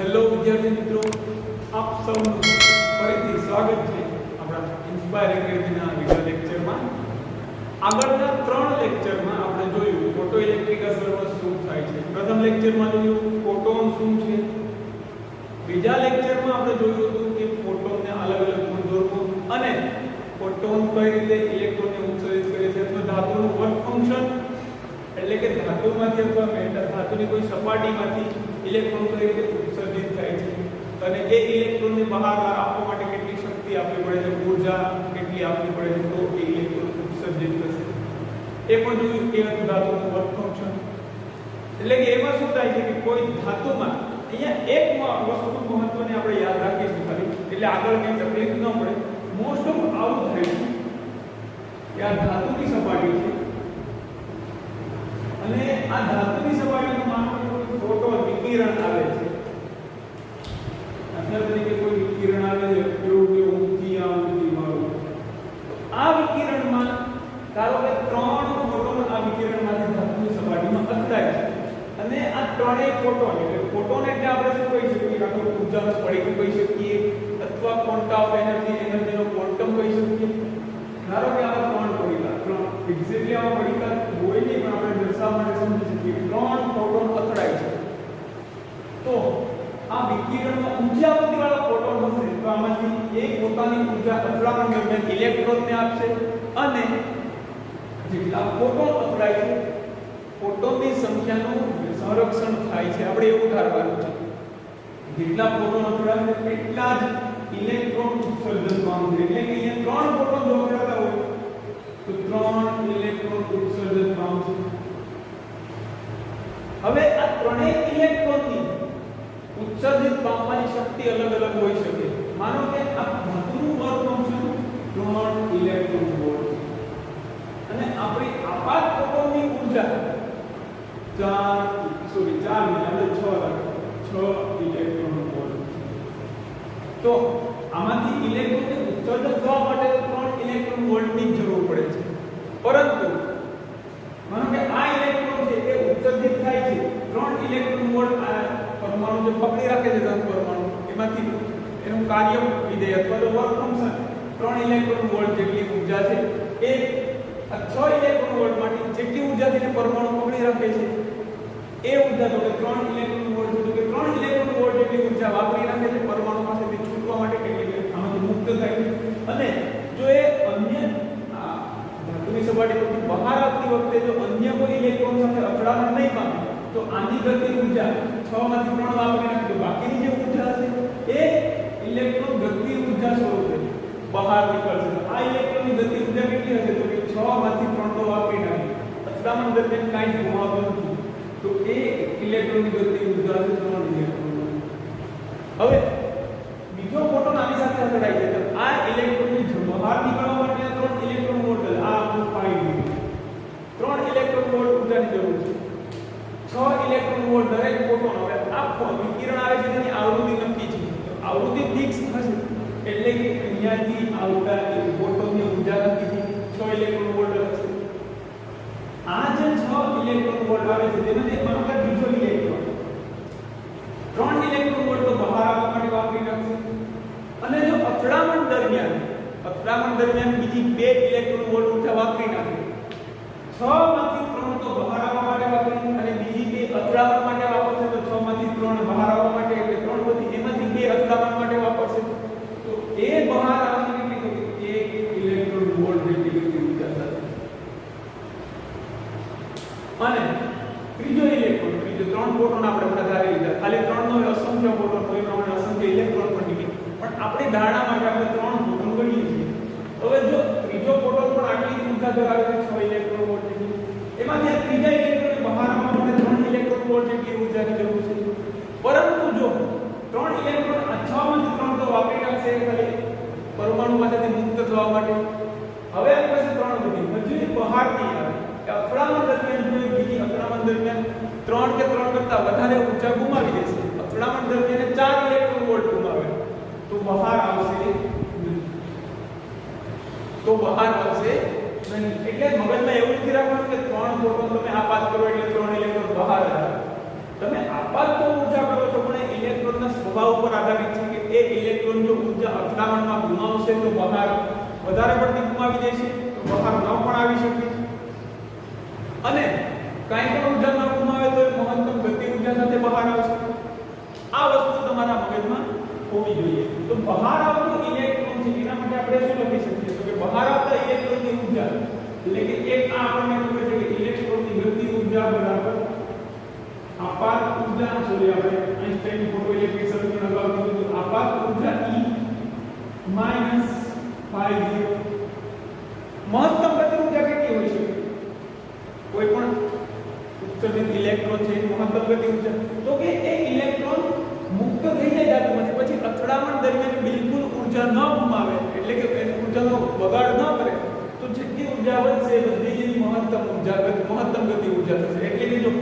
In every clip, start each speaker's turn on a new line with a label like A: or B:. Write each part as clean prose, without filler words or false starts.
A: Hello વિદ્યાર્થી મિત્રો, આપ સૌનું ફરીથી સ્વાગત છે આપણા ઇન્સ્પાયર એકેડમીના વિડિયો લેક્ચરમાં. આગળના 3 લેક્ચરમાં આપણે જોયું ફોટો ઇલેક્ટ્રિક અસરમાં શું થાય છે. પ્રથમ લેક્ચરમાં જોયું ફોટોન શું છે. બીજા લેક્ચરમાં આપણે જોયું હતું કે ફોટોનને અલગ અલગ ગુણધર્મો અને ફોટોન કઈ રીતે ઇલેક્ટ્રોનને ઉત્સર્જિત કરે છે અથવા ધાતુનું વર્ક ફંક્શન, એટલે કે ધાતુમાંથી અથવા મેટલ ધાતુની કોઈ સપાટીમાંથી ઇલેક્ટ્રોન કઈ રીતે ઉત્સર્જિત થાય છે અને એ ઇલેક્ટ્રોનને બહાર આપવા માટે કેટલી શક્તિ આપવી પડે છે, ઊર્જા કેટલી આપવી પડે છે, તો એ ઇલેક્ટ્રોન ઉત્સર્જિત થશે. એ પણ જોયું કે ધાતુનું વર્ક ફંક્શન. એટલે કે એમાં શું થાય છે કે કોઈ ધાતુમાં અહીંયા એક વસ્તુ મહત્વની આપણે યાદ રાખીશું ખાલી, એટલે આગળ કઈ તકલીફ ન પડે. મોસ્ટ ઓફ આવું થાય છે કે આ ધાતુની સપાટી છે અને આ ધાતુની સપાટીનું માનો કે ફોટોન વિકિરણ આવે છે. દાખલા તરીકે કોઈ વિકિરણ આવે છે કેવું ઊંચી ઊંચી વાળું, આ વિકિરણમાં ધારો કે 3 ફોટોન આ વિકિરણમાંથી ધાતુની સપાટીમાં અથડાય છે અને આ ત્રણેય ફોટોન, એટલે ફોટોન એટલે આપણે શું કહી શકીએ, કાં તો ઊર્જાનો સ્ફટિક કહી શકીએ અથવા ક્વોન્ટા ઓફ એનર્જીનો ક્વોન્ટમ કહી શકીએ. ધારો કે આવા 3 પડીકા, એક્ઝેક્ટલી આવા પડીકા હોય નહીં પણ આપણે દર્શાવવા માટે સમજી શકીએ 3 ફોટોન અથડાય છે. તો આ વિકિરણમાં ઊર્જા વાળા ફોટોન હશે તો આમાંથી એક પોતાની ઊર્જા અથડામણ દરમિયાન ઇલેક્ટ્રોનને આપશે અને જેટલા ફોટોન અથડાય છે ફોટોનની સંખ્યાનું સંરક્ષણ થાય છે. આપણે એવું ધારવાનું છે જેટલા ફોટોન અથડાય છે એટલા જ ઇલેક્ટ્રોન ઉત્સર્જન પામશે. એટલે કે અહીંયા 3 ફોટોન જો અથડાતા હોય તો 3 ઇલેક્ટ્રોન ઉત્સર્જન પામશે. હવે આ ત્રણેય ઇલેક્ટ્રોનની ઉત્સર્જિત પામવાની શક્તિ અલગ અલગ હોઈ શકે. માનો કે આ ધાતુનું વર્ક ફંક્શન 3 ઇલેક્ટ્રોન વોલ્ટ અને આપણી આપાત ફોટોનની ઊર્જા 4 ઇલેક્ટ્રોન વોલ્ટ. તો આમાંથી ઇલેક્ટ્રોનને ઉત્સર્જન થવા માટે 3 ઇલેક્ટ્રોન વોલ્ટની જરૂર પડે છે. પરંતુ માનો કે આ ઇલેક્ટ્રોન છે એ ઉત્સર્જિત થાય છે 3 ઇલેક્ટ્રોન વોલ્ટ આ પરમાણુ જે પકડી રાખે છે ધન પરમાણુ એમાંથી એનું કાર્ય વિધેય અથવા તો વર્ક ફંક્શન 3 ઇલેક્ટ્રોન વોલ્ટ જેટલી ઊર્જા છે એ 6 ઇલેક્ટ્રોન વોલ્ટ માટે જેટલી ઊર્જાથી તે પરમાણુ પકડી રાખે છે એ ઊર્જા તો કે 3 ઇલેક્ટ્રોન વોલ્ટ તો કે 3 ઇલેક્ટ્રોન વોલ્ટ જેટલી ઊર્જા વાપરી રાખે છે પરમાણુ પાસેથી છૂટવા માટે કે આમાંથી મુક્ત થાય છે. અને જો એ અન્ય ધાતુની સપાટી પરથી બહાર આવતી વખતે જો અન્ય કોઈ ઇલેક્ટ્રોન સાથે અથડામણ નહીં પામે તો આની ગતિ ઊર્જા 6 માંથી 3 વાપરી નાખે તો બાકીની જે ઊર્જા હશે એ ઇલેક્ટ્રોન ગતિ ઊર્જા સ્વરૂપે બહાર નીકળશે. આ ઇલેક્ટ્રોનની ગતિ ઊર્જા કેટલી હશે તો કે 6 માંથી 3 તો વાપરી નાખે, અથડામણ દરમિયાન કાંઈ ગુમાવતું નથી તો એ ઇલેક્ટ્રોનની ગતિ ઊર્જા છે 3 ઇલેક્ટ્રોન. હવે બીજો ફોટોન આની સાથે અથડાય છે તો આ ઇલેક્ટ્રોનની બહાર નીકળવા માટે 3 ઇલેક્ટ્રોન વોલ્ટ આ આપણું ફાઈન 3 ઇલેક્ટ્રોન વોલ્ટ ઊર્જાની જરૂર છે. 6 ઇલેક્ટ્રોન વોલ્ટ દરેક ફોટોન. હવે આ વિકિરણ આવે છે તેની આવૃત્તિ નક્કી છે તો આવૃત્તિ ફિક્સ હશે એટલે કે અહીંયાથી આવતા ફોટોનની ઊર્જા નક્કી છે 6 ઇલેક્ટ્રોન વોલ્ટ હશે. આ જે 6 ઇલેક્ટ્રોન વોલ્ટ આવે છે તેમાંથી માનો કે બીજો ઇલેક્ટ્રોન 3 ઇલેક્ટ્રોન વોલ્ટ તો બહાર આવવા માટે વાપરી નાખશે અને જો અથડામણ દરમિયાન બીજી 2 ઇલેક્ટ્રોન વોલ્ટ ઊર્જા વાપરી નાખે 6 માંથી 3 તો બહાર આવવા માટે વાપરી અને બીજી 2 અથડામણ માટે વાપરશે તો 6 માંથી 3 બહાર આવવા માટે એટલે 3 માંથી એમાંથી 2 અથડામણ માટે વાપરશે તો એ બહાર આવવાની કેટલી 1 ઇલેક્ટ્રોન વોલ્ટ જેટલી ઊર્જા થશે. અને ત્રીજો ઇલેક્ટ્રોન, ત્રીજો 3 ફોટોન આપણે ધારી લીધા, ખાલી 3 નો અસંખ્ય ફોટોન કોઈ પ્રમાણે અસંખ્ય ઇલેક્ટ્રોન પણ નીકળે પણ આપણી ધારણા માટે આપણે 3 ફોટોન ગણીએ છીએ. હવે જો ત્રીજો ફોટોન પણ આટલી ઊર્જા ધરાવે છે 6 ઇલેક્ટ્રોન વોલ્ટ જેટલી, એમાંથી આ ત્રીજા ઇલેક્ટ્રોનને બહાર આવવા માટે 3 ઇલેક્ટ્રોન વોલ્ટ જેટલી ઊર્જાની જરૂર છે. પરંતુ જો 3 ઇલેક્ટ્રોન આ 6 માંથી 3 તો વાપરી નાખશે ખાલી પરમાણુ પાસેથી મુક્ત થવા માટે. હવે આપણી પાસે 3 બધી હજુ બહાર નહીં આવે કે અથડામણ દરમિયાન જો બીજી અથડામણ દરમિયાન 3 કે 3 કરતા વધારે ઊર્જા ગુમાવી દેશે, અથડામણ દરમિયાન 4 ઇલેક્ટ્રોન વોલ્ટ ગુમાવે તો બહાર આવશે નહીં. એટલે મગજમાં એવું નથી રાખવાનું કે 3 ફોટોન તમે આપાત કરો એટલે 3 ઇલેક્ટ્રોન બહાર આવે. તમે આપાત તો ઊર્જા કરો છો પણ ઇલેક્ટ્રોનના એ ઇલેક્ટ્રોન જો ઊર્જા અથડામણમાં ગુમાવશે તો બહાર વધારે પડતી ગુમાવી દેશે તો બહાર ન પણ આવી શકે અને કાંઈ પણ ઊર્જા ન ગુમાવે તો એ મહત્તમ ગતિ ઊર્જા સાથે બહાર આવશે આ વસ્તુ તમારા મગજમાં હોવી જોઈએ તો બહાર આવતો ઇલેક્ટ્રોન છે એના માટે આપણે શું લખી શકીએ તો કે બહાર આવતા ઇલેક્ટ્રોનની ઊર્જા એટલે કે એક આ આપણને ખબર છે કે ઇલેક્ટ્રોનની ગતિ ઊર્જા બરાબર આપાત ઊર્જા સોરી આપણે આઈન્સ્ટાઈન ફોટોઇલેક્ટ્રિક સમીકરણ અગાઉ કીધું તો આપાત ઊર્જા E માઈનસ phi 0 મહત્તમ ગતિ ઊર્જા કેટલી હોઈ શકે કોઈ પણ ઉત્સર્જિત ઇલેક્ટ્રોન છે મહત્તમ ગતિ ઊર્જા તો કે એ ઇલેક્ટ્રોન મુક્ત થઈ જાય ધાતુમાંથી પછી અથડામણ દરમિયાન બિલકુલ ઊર્જા ન ગુમાવે એટલે કે એ ઊર્જાનો બગાડ ન કરે તો જેટલી ઊર્જા વધશે બધી જ મહત્તમ ગતિ ઊર્જા થશે એટલે કે જો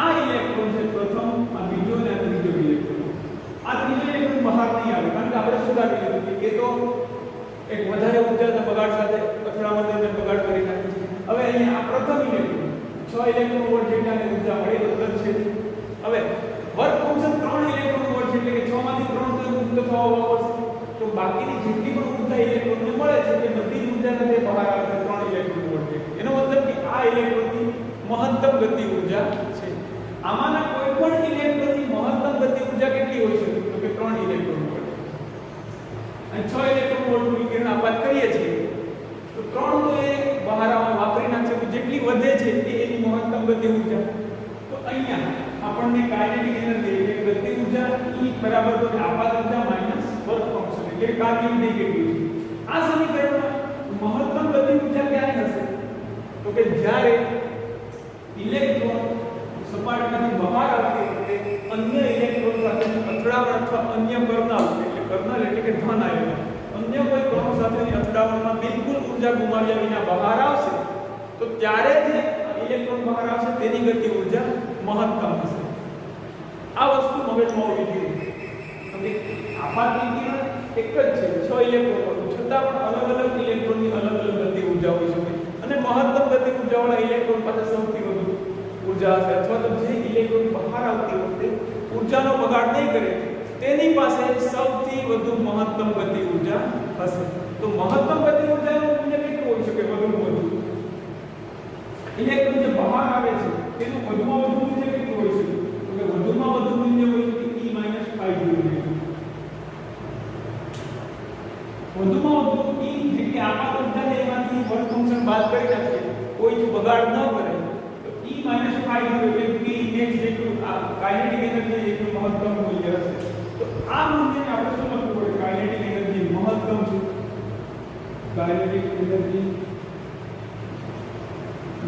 A: આ ઇલેક્ટ્રોન છે પ્રથમ આ બીજો અને આ ત્રીજો ઇલેક્ટ્રોન આ ત્રીજો ઇલેક્ટ્રોન બહાર નહીં આવે કારણ કે આપણે સુધારી લીધું કે એ તો એક વધારે ઊર્જાના બગાડ સાથે અથડામણ દરમિયાન બગાડ કરી નાખે છે હવે અહીંયા આ પ્રથમ ઇલેક્ટ્રોન 6 ઇલેક્ટ્રોન વોલ્ટ જેટલાની ઊર્જા મળી અંદર છે હવે વર્ક ફંક્શન 3 ઇલેક્ટ્રોન વોલ્ટ છે એટલે કે 6 માંથી 3 તો મુક્ત થવા પડશે તો બાકીની જેટલી પણ ઊર્જા ઇલેક્ટ્રોનને મળે છે તે બધી ઊર્જા સાથે બહાર આવે 3 ઇલેક્ટ્રોન વોલ્ટ એનો મતલબ કે આ ઇલેક્ટ્રોનની મહત્તમ ગતિ ઊર્જા છે આમાંના કોઈ પણ ઇલેક્ટ્રોનની મહત્તમ ગતિ ઊર્જા કેટલી હોઈ શકે તો કે 3 ઇલેક્ટ્રોન વોલ્ટ અને 6 ઇલેક્ટ્રોન વોલ્ટનું વિકિરણ આપાત કરીએ છીએ તો 3 તો એ બહાર વાપરી નાખશે તો જેટલી વધે છે એ એની મહત્તમ ગતિ ઊર્જા તો અહીંયા આપણને કાઇનેટિક એનર્જી એટલે ગતિ ઊર્જા E બરાબર તો આપાત ઊર્જા માઈનસ વર્ક ફંક્શન એટલે કાર્ય નહીં કેટલું છે આ સમીકરણમાં મહત્તમ ગતિ ઊર્જા ક્યારે હશે તો કે જ્યારે ઇલેક્ટ્રોન સપાટીમાંથી બહાર આવતી વખતે અન્ય ઇલેક્ટ્રોન સાથે અથડામણ અથવા અન્ય કર્ણલ એટલે કર્ણલ એટલે કે ધન આયન અન્ય કોઈ કણો સાથેની અથડામણમાં બિલકુલ ઊર્જા ગુમાવ્યા વિના બહાર આવશે તો ત્યારે જે ઇલેક્ટ્રોન બહાર આવશે તેની ગતિ ઊર્જા મહત્તમ હશે આ વસ્તુ મગજમાં હોવી જોઈએ અને આપાત વિકિરણ એક જ છે 6 ઇલેક્ટ્રોન છતાં પણ અલગ અલગ ઇલેક્ટ્રોનની અલગ અલગ ગતિ ઊર્જા હોઈ શકે અને મહત્તમ ગતિ ઊર્જાવાળા ઇલેક્ટ્રોન પાસે સૌથી વધુ ઊર્જા હશે અથવા તો જે ઇલેક્ટ્રોન બહાર આવતી વખતે ઊર્જાનો બગાડ નહીં કરે તેની પાસે સૌથી વધુ મહત્તમ ગતિ ઊર્જા હશે તો મહત્તમ ગતિ ઊર્જાનું મૂલ્ય કેટલું હોઈ શકે વધુમાં વધુ ઇલેક્ટ્રોન જે બહાર આવે છે તેનું વધુમાં વધુ મૂલ્ય કેટલું હોઈ શકે તો કે વધુમાં વધુ મૂલ્ય હોઈ શકે E - phi 0 વધુમાં વધુ E જેટલી આપાત ઊર્જા છે એમાંથી વર્ક ફંક્શન બાદ કરી નાખીએ કોઈ જ બગાડ ન કરે તો E - phi 0 એટલે P next જેટલું આ કાઇનેટિક એનર્જી જેટલું મહત્તમ મૂલ્ય હશે તો આ મૂલ્યને આપણે શું લખવું પડે કાઇનેટિક એનર્જી મહત્તમ છે કાઇનેટિક એનર્જી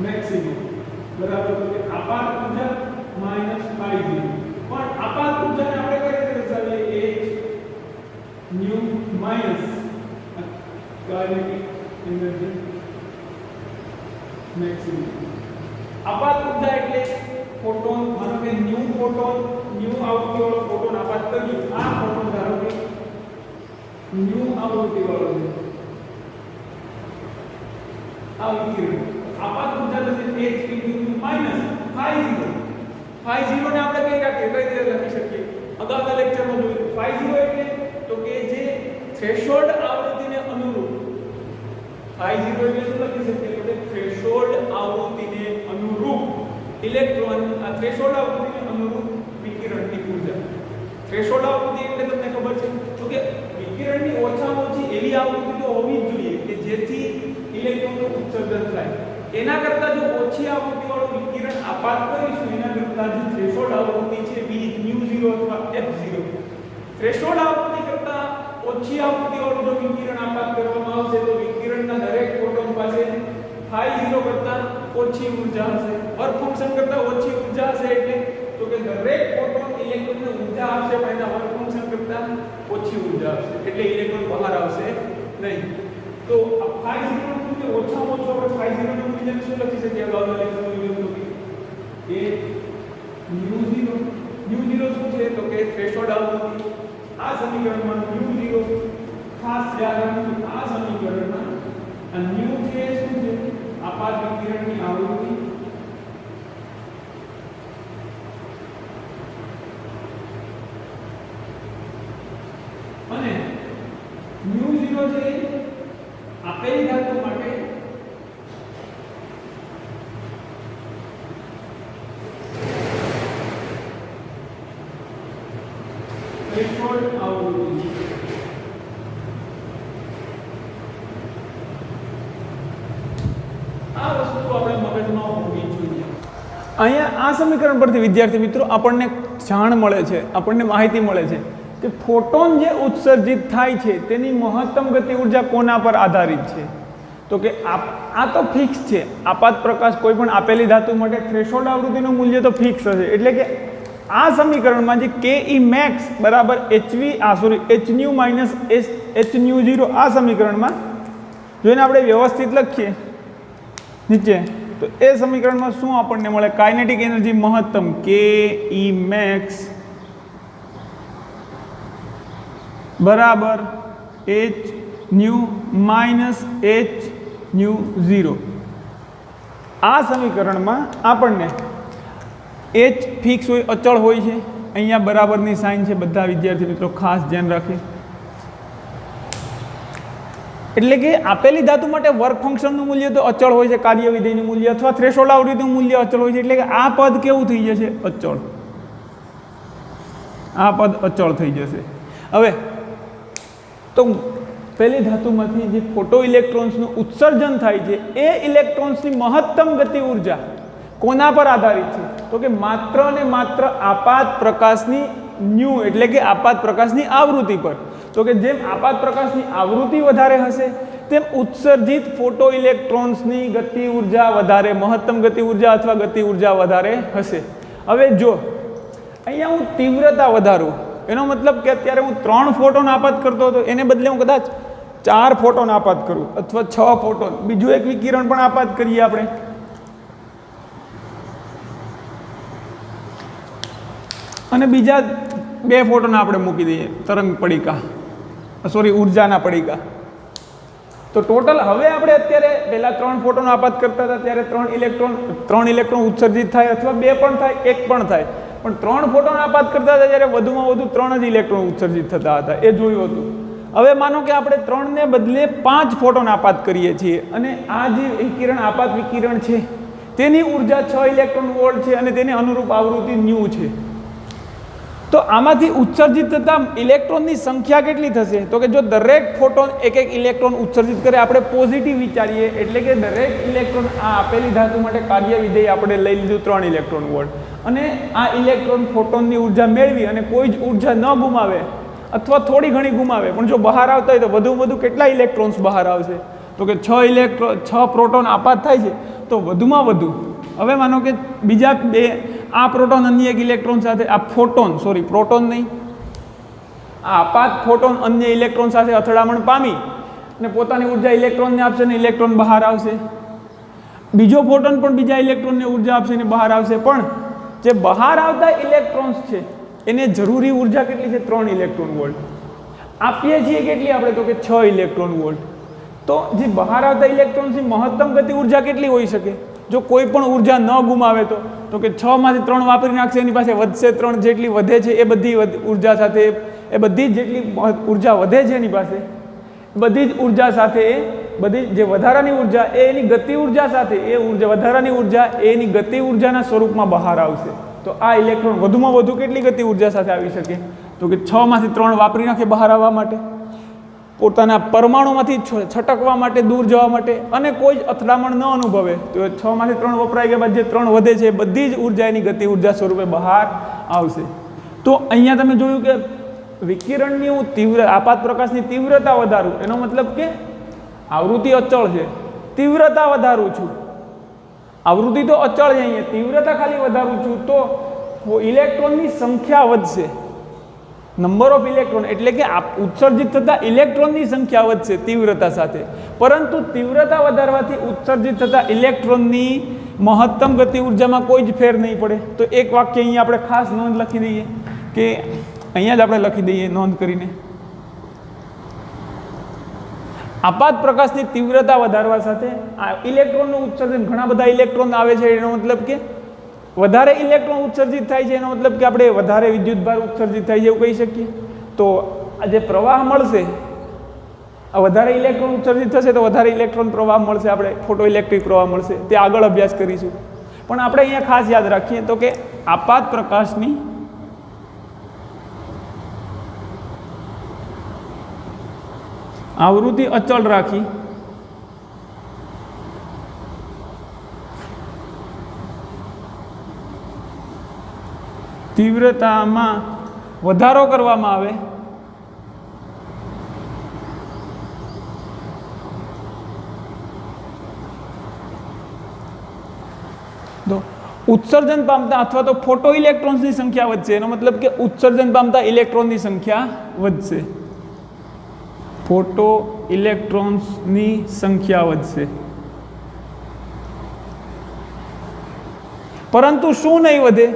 A: મેક્સિમમ બરાબર તો કે આપાત ઊર્જા માઈનસ phi 0 પણ આપાત ઊર્જાને આપણે કઈ રીતે દર્શાવીએ h nu minus kinetic energy maximum આપાત ઊર્જા એટલે ફોટોન માનો કે ન્યુ ફોટોન ન્યુ આવૃત્તિવાળો ફોટોન આપાત કરીએ આ ફોટોન ધારો કે ન્યુ આવૃત્તિવાળો છે આ વિકિરણ આપાત ઊર્જા થશે h માઈનસ phi 0 ને આપણે કઈ રાખીએ કઈ રીતે લખી શકીએ અગાઉના લેક્ચરમાં જોયું phi 0 એટલે તો કે જે થ્રેશોલ્ડ આવૃત્તિને અનુરૂપ phi 0 એટલે શું લખી શકીએ તો કે થ્રેશોલ્ડ આવૃત્તિને અનુરૂપ ઇલેક્ટ્રોન આ થ્રેશોલ્ડ આવૃત્તિને અનુરૂપ વિકિરણની ઊર્જા થ્રેશોલ્ડ આવૃત્તિ એટલે તમને ખબર છે તો કે વિકિરણની ઓછામાં ઓછી એવી આવૃત્તિ તો હોવી જ જોઈએ કે જેથી ઇલેક્ટ્રોનનું ઉત્સર્જન થાય એના કરતા જો ઓછી આવૃત્તિવાળું વિકિરણ આપાત કરીશું એના કરતા જે થ્રેશોલ્ડ આવૃત્તિ છે બી μ0 અથવા f0 થ્રેશોલ્ડ આવૃત્તિ કરતા ઓછી આવૃત્તિવાળું જો વિકિરણ આપાત કરવામાં આવશે તો વિકિરણના દરેક ફોટોન પાસે phi 0 કરતા ઓછી ઊર્જા હશે વર્ક ફંક્શન કરતા ઓછી ઊર્જા હશે એટલે તો કે દરેક ફોટોન ઇલેક્ટ્રોનને ઊર્જા આપશે પણ એના વર્ક ફંક્શન કરતા ઓછી ઊર્જા આપશે એટલે ઇલેક્ટ્રોન બહાર આવશે નહીં તો આ phi 0 નું મૂલ્ય ઓછામાં ઓછું આપણે phi 0 નું મૂલ્ય શું લખી શકીએ અગાઉના લેક્ચરમાં જોયું હતું કે μ0 શું છે તો કે થ્રેશોલ્ડ આવૃત્તિ આ સમીકરણમાં μ0 ખાસ યાદ રાખવું આ સમીકરણમાં આ μ છે શું છે આપાત વિકિરણની આવૃત્તિ અને μ0 છે આપેલી ધાતુ માટે થ્રેશોલ્ડ આવૃત્તિ આ વસ્તુ આપણે મગજમાં હોવી જોઈએ. અહીંયા આ સમીકરણ પરથી વિદ્યાર્થી મિત્રો આપણને જાણ મળે છે, આપણને માહિતી મળે છે કે ફોટોન જે ઉત્સર્જિત થાય છે તેની મહત્તમ ગતિ ઉર્જા કોના પર આધારિત છે? તો કે આ તો ફિક્સ છે. આપાત પ્રકાશ કોઈ પણ આપેલી ધાતુ માટે થ્રેશોલ્ડ આવૃત્તિનું મૂલ્ય તો ફિક્સ હશે. એટલે કે આ સમીકરણમાં જે ke max બરાબર hν માઇનસ hν0 આ સમીકરણમાં જોઈને આપણે વ્યવસ્થિત લખીએ નીચે તો એ સમીકરણમાં શું આપણને મળે? કાઇનેટિક એનર્જી મહત્તમ ke max બરાબર hν માઇનસ hν0. આ સમીકરણમાં આપણને h ફિક્સ હોય, અચળ હોય છે. અહીંયા બરાબરની સાઇન છે, બધા વિદ્યાર્થી મિત્રો ખાસ ધ્યાન રાખે. એટલે કે આપેલી ધાતુ માટે વર્ક ફંક્શનનું મૂલ્ય તો અચળ હોય છે, કાર્ય વિધેયનું મૂલ્ય અથવા થ્રેશોલ્ડ આવૃત્તિનું મૂલ્ય અચળ હોય છે. એટલે કે આ પદ કેવું થઈ જશે? અચળ. આ પદ અચળ થઈ જશે. હવે તો પેલી ધાતુમાંથી જે ફોટો ઇલેક્ટ્રોન્સનું ઉત્સર્જન થાય છે એ ઇલેક્ટ્રોન્સની મહત્તમ ગતિ ઉર્જા કોના પર આધારિત છે? તો કે માત્ર ને માત્ર આપાત પ્રકાશની ન્યુ એટલે કે આપાત પ્રકાશની આવૃત્તિ પર. તો કે જેમ આપાત પ્રકાશની આવૃત્તિ વધારે હશે તેમ ઉત્સર્જિત ફોટો ઇલેક્ટ્રોન્સની ગતિ ઉર્જા વધારે, મહત્તમ ગતિ ઉર્જા અથવા ગતિ ઉર્જા વધારે હશે. હવે જો અહીંયા હું તીવ્રતા વધારું, એનો મતલબ કે અત્યારે હું 3 ફોટોન આપાત કરતો હતો એને બદલે હું કદાચ 4 ફોટોન આપાત કરું અથવા 6 ફોટોન, બીજું એક વિકિરણ પણ આપાત કરીએ આપણે. અને બીજા 2 ફોટોન આપણે મૂકી દઈએ તરંગ પડીકા, ઉર્જાના પડીકા. તો ટોટલ હવે આપણે અત્યારે પહેલા 3 ફોટોન આપાત કરતા હતા ત્યારે 3 ઇલેક્ટ્રોન ઉત્સર્જિત થાય અથવા 2 પણ થાય, 1 પણ થાય. પણ 3 ફોટોન આપાત કરતા હતા ત્યારે વધુમાં વધુ 3 જ ઇલેક્ટ્રોન ઉત્સર્જિત થતા હતા, એ જોયું હતું. હવે માનો કે આપણે 3 ને બદલે 5 ફોટોન આપાત કરીએ છીએ અને આ જે વિકિરણ આપાત વિકિરણ છે તેની ઉર્જા 6 ઇલેક્ટ્રોન વોલ્ટ છે અને તેની અનુરૂપ આવૃત્તિ ન્યુ છે. તો આમાંથી ઉત્સર્જિત થતા ઇલેક્ટ્રોનની સંખ્યા કેટલી થશે? તો કે જો દરેક ફોટોન એક ઇલેક્ટ્રોન ઉત્સર્જિત કરે, આપણે પોઝિટિવ વિચારીએ એટલે કે દરેક ઇલેક્ટ્રોન આ આપેલી ધાતુ માટે કાર્ય વિધેય આપણે લઈ લીધું 3 ઇલેક્ટ્રોન વોલ્ટ અને આ ઇલેક્ટ્રોન ફોટોનની ઉર્જા મેળવી અને કોઈ જ ઉર્જા ન ગુમાવે અથવા થોડી ઘણી ગુમાવે પણ જો બહાર આવતા હોય તો વધુમાં વધુ કેટલા ઇલેક્ટ્રોન્સ બહાર આવશે? તો કે 6 પ્રોટોન આપાત થાય છે તો વધુમાં વધુ. હવે માનો કે બીજા 2 આ પ્રોટોન અન્ય એક ઇલેક્ટ્રોન સાથે પ્રોટોન નહીં, આ આપાત ફોટોન અન્ય ઇલેક્ટ્રોન સાથે અથડામણ પામી અને પોતાની ઉર્જા ઇલેક્ટ્રોનને આપશે ને ઇલેક્ટ્રોન બહાર આવશે. બીજો ફોટોન પણ બીજા ઇલેક્ટ્રોનને ઉર્જા આપશે ને બહાર આવશે. પણ જે બહાર આવતા ઇલેક્ટ્રોન્સ છે એને જરૂરી ઉર્જા કેટલી છે? 3 ઇલેક્ટ્રોન વોલ્ટ. આપીએ છીએ કેટલી આપણે? તો કે 6 ઇલેક્ટ્રોન વોલ્ટ. તો જે બહાર આવતા ઇલેક્ટ્રોન્સની મહત્તમ ગતિ ઉર્જા કેટલી હોઈ શકે જો કોઈ પણ ઉર્જા ન ગુમાવે? તો કે 6 માંથી 3 વાપરી નાખશે, એની પાસે વધશે 3, જેટલી વધે છે એ બધી ઉર્જા સાથે એ બધી જેટલી ઉર્જા વધે છે એની પાસે બધી જ ઉર્જા સાથે બધી જે વધારાની ઉર્જા એ એની ગતિ ઉર્જા સાથે વધારાની ઉર્જા એની ગતિ ઉર્જાના સ્વરૂપમાં બહાર આવશે. તો આ ઇલેક્ટ્રોન વધુમાં વધુ કેટલી ગતિ ઉર્જા સાથે આવી શકે? તો કે 6 માંથી 3 વાપરી નાખે બહાર આવવા માટે, પોતાના પરમાણુમાંથી છટકવા માટે, દૂર જવા માટે અને કોઈ જ અથડામણ ન અનુભવે. તો 6 માંથી 3 વપરાઈ ગયા બાદ જે 3 વધે છે બધી જ ઉર્જા એની ગતિ ઉર્જા સ્વરૂપે બહાર આવશે. તો અહીંયા તમે જોયું કે વિકિરણની હું આપાત પ્રકાશની તીવ્રતા વધારું, એનો મતલબ કે આવૃત્તિ અચળ છે, તીવ્રતા વધારું છું. આવૃત્તિ તો અચળ છે, અહીંયા તીવ્રતા ખાલી વધારું છું તો ઇલેક્ટ્રોનની સંખ્યા વધશે. નંબર ઓફ ઇલેક્ટ્રોન એટલે કે ઉત્સર્જિત થતા ઇલેક્ટ્રોનની સંખ્યા વધશે તીવ્રતા સાથે. પરંતુ તીવ્રતા વધારવાથી ઉત્સર્જિત થતા ઇલેક્ટ્રોનની મહત્તમ ગતિ ઉર્જામાં કોઈ જ ફેર નહીં પડે. તો એક વાક્ય અહીંયા આપણે ખાસ નોંધ લખી દઈએ કે અહીંયા જ આપણે લખી દઈએ નોંધ કરીને, આપાત પ્રકાશની તીવ્રતા વધારવા સાથે આ ઇલેક્ટ્રોનનું ઉત્સર્જન, ઘણા બધા ઇલેક્ટ્રોન આવે છે એનો મતલબ કે વધારે ઇલેક્ટ્રોન ઉત્સર્જિત થાય છે, એનો મતલબ કે આપણે વધારે વિદ્યુતભાર ઉત્સર્જિત થાય છે એવું કહી શકીએ. તો આ જે પ્રવાહ મળશે, આ વધારે ઇલેક્ટ્રોન ઉત્સર્જિત થશે તો વધારે ઇલેક્ટ્રોન પ્રવાહ મળશે, આપણે ફોટો ઇલેક્ટ્રિક પ્રવાહ મળશે, તે આગળ અભ્યાસ કરીશું. પણ આપણે અહીંયા ખાસ યાદ રાખીએ તો કે આપાત પ્રકાશની આવૃત્તિ અચળ રાખી તીવ્રતામાં વધારો કરવામાં આવે તો ઉત્સર્જન પામતા અથવા તો ફોટો ઇલેક્ટ્રોન્સની સંખ્યા વધશે. એનો મતલબ કે ઉત્સર્જન પામતા ઇલેક્ટ્રોનની સંખ્યા વધશે, ફોટો ઇલેક્ટ્રોન્સની સંખ્યા વધશે. પરંતુ શું નહીં વધે?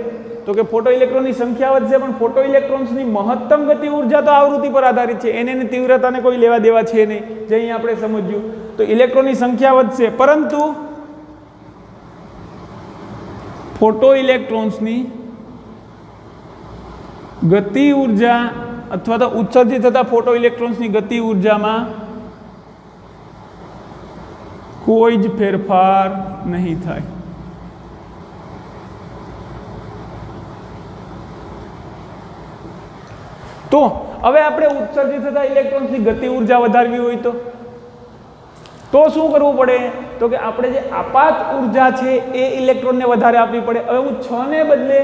A: તો કે ફોટો ઇલેક્ટ્રોનની સંખ્યા વધશે, પણ ફોટો ઇલેક્ટ્રોન્સની મહત્તમ ગતિ ઉર્જા તો આવૃત્તિ પર આધારિત છે, એને તીવ્રતાને કોઈ લેવા દેવા છે નહીં, જે અહીંયા આપણે સમજ્યું. તો ઇલેક્ટ્રોનની સંખ્યા વધશે, પરંતુ ફોટો ઇલેક્ટ્રોન્સની ગતિ ઉર્જા અથવા તો ઉત્સર્જિત થતા ફોટો ઇલેક્ટ્રોન્સની ગતિ ઉર્જામાં કોઈ જ ફેરફાર નહીં થાય. તો હવે આપણે ઉત્સર્જિત થતા ઇલેક્ટ્રોન્સની ગતિ ઉર્જા વધારવી હોય તો શું કરવું પડે? તો કે આપણે જે આપાત ઉર્જા છે એ ઇલેક્ટ્રોનને વધારે આપવી પડે. હવે હું 6 ને બદલે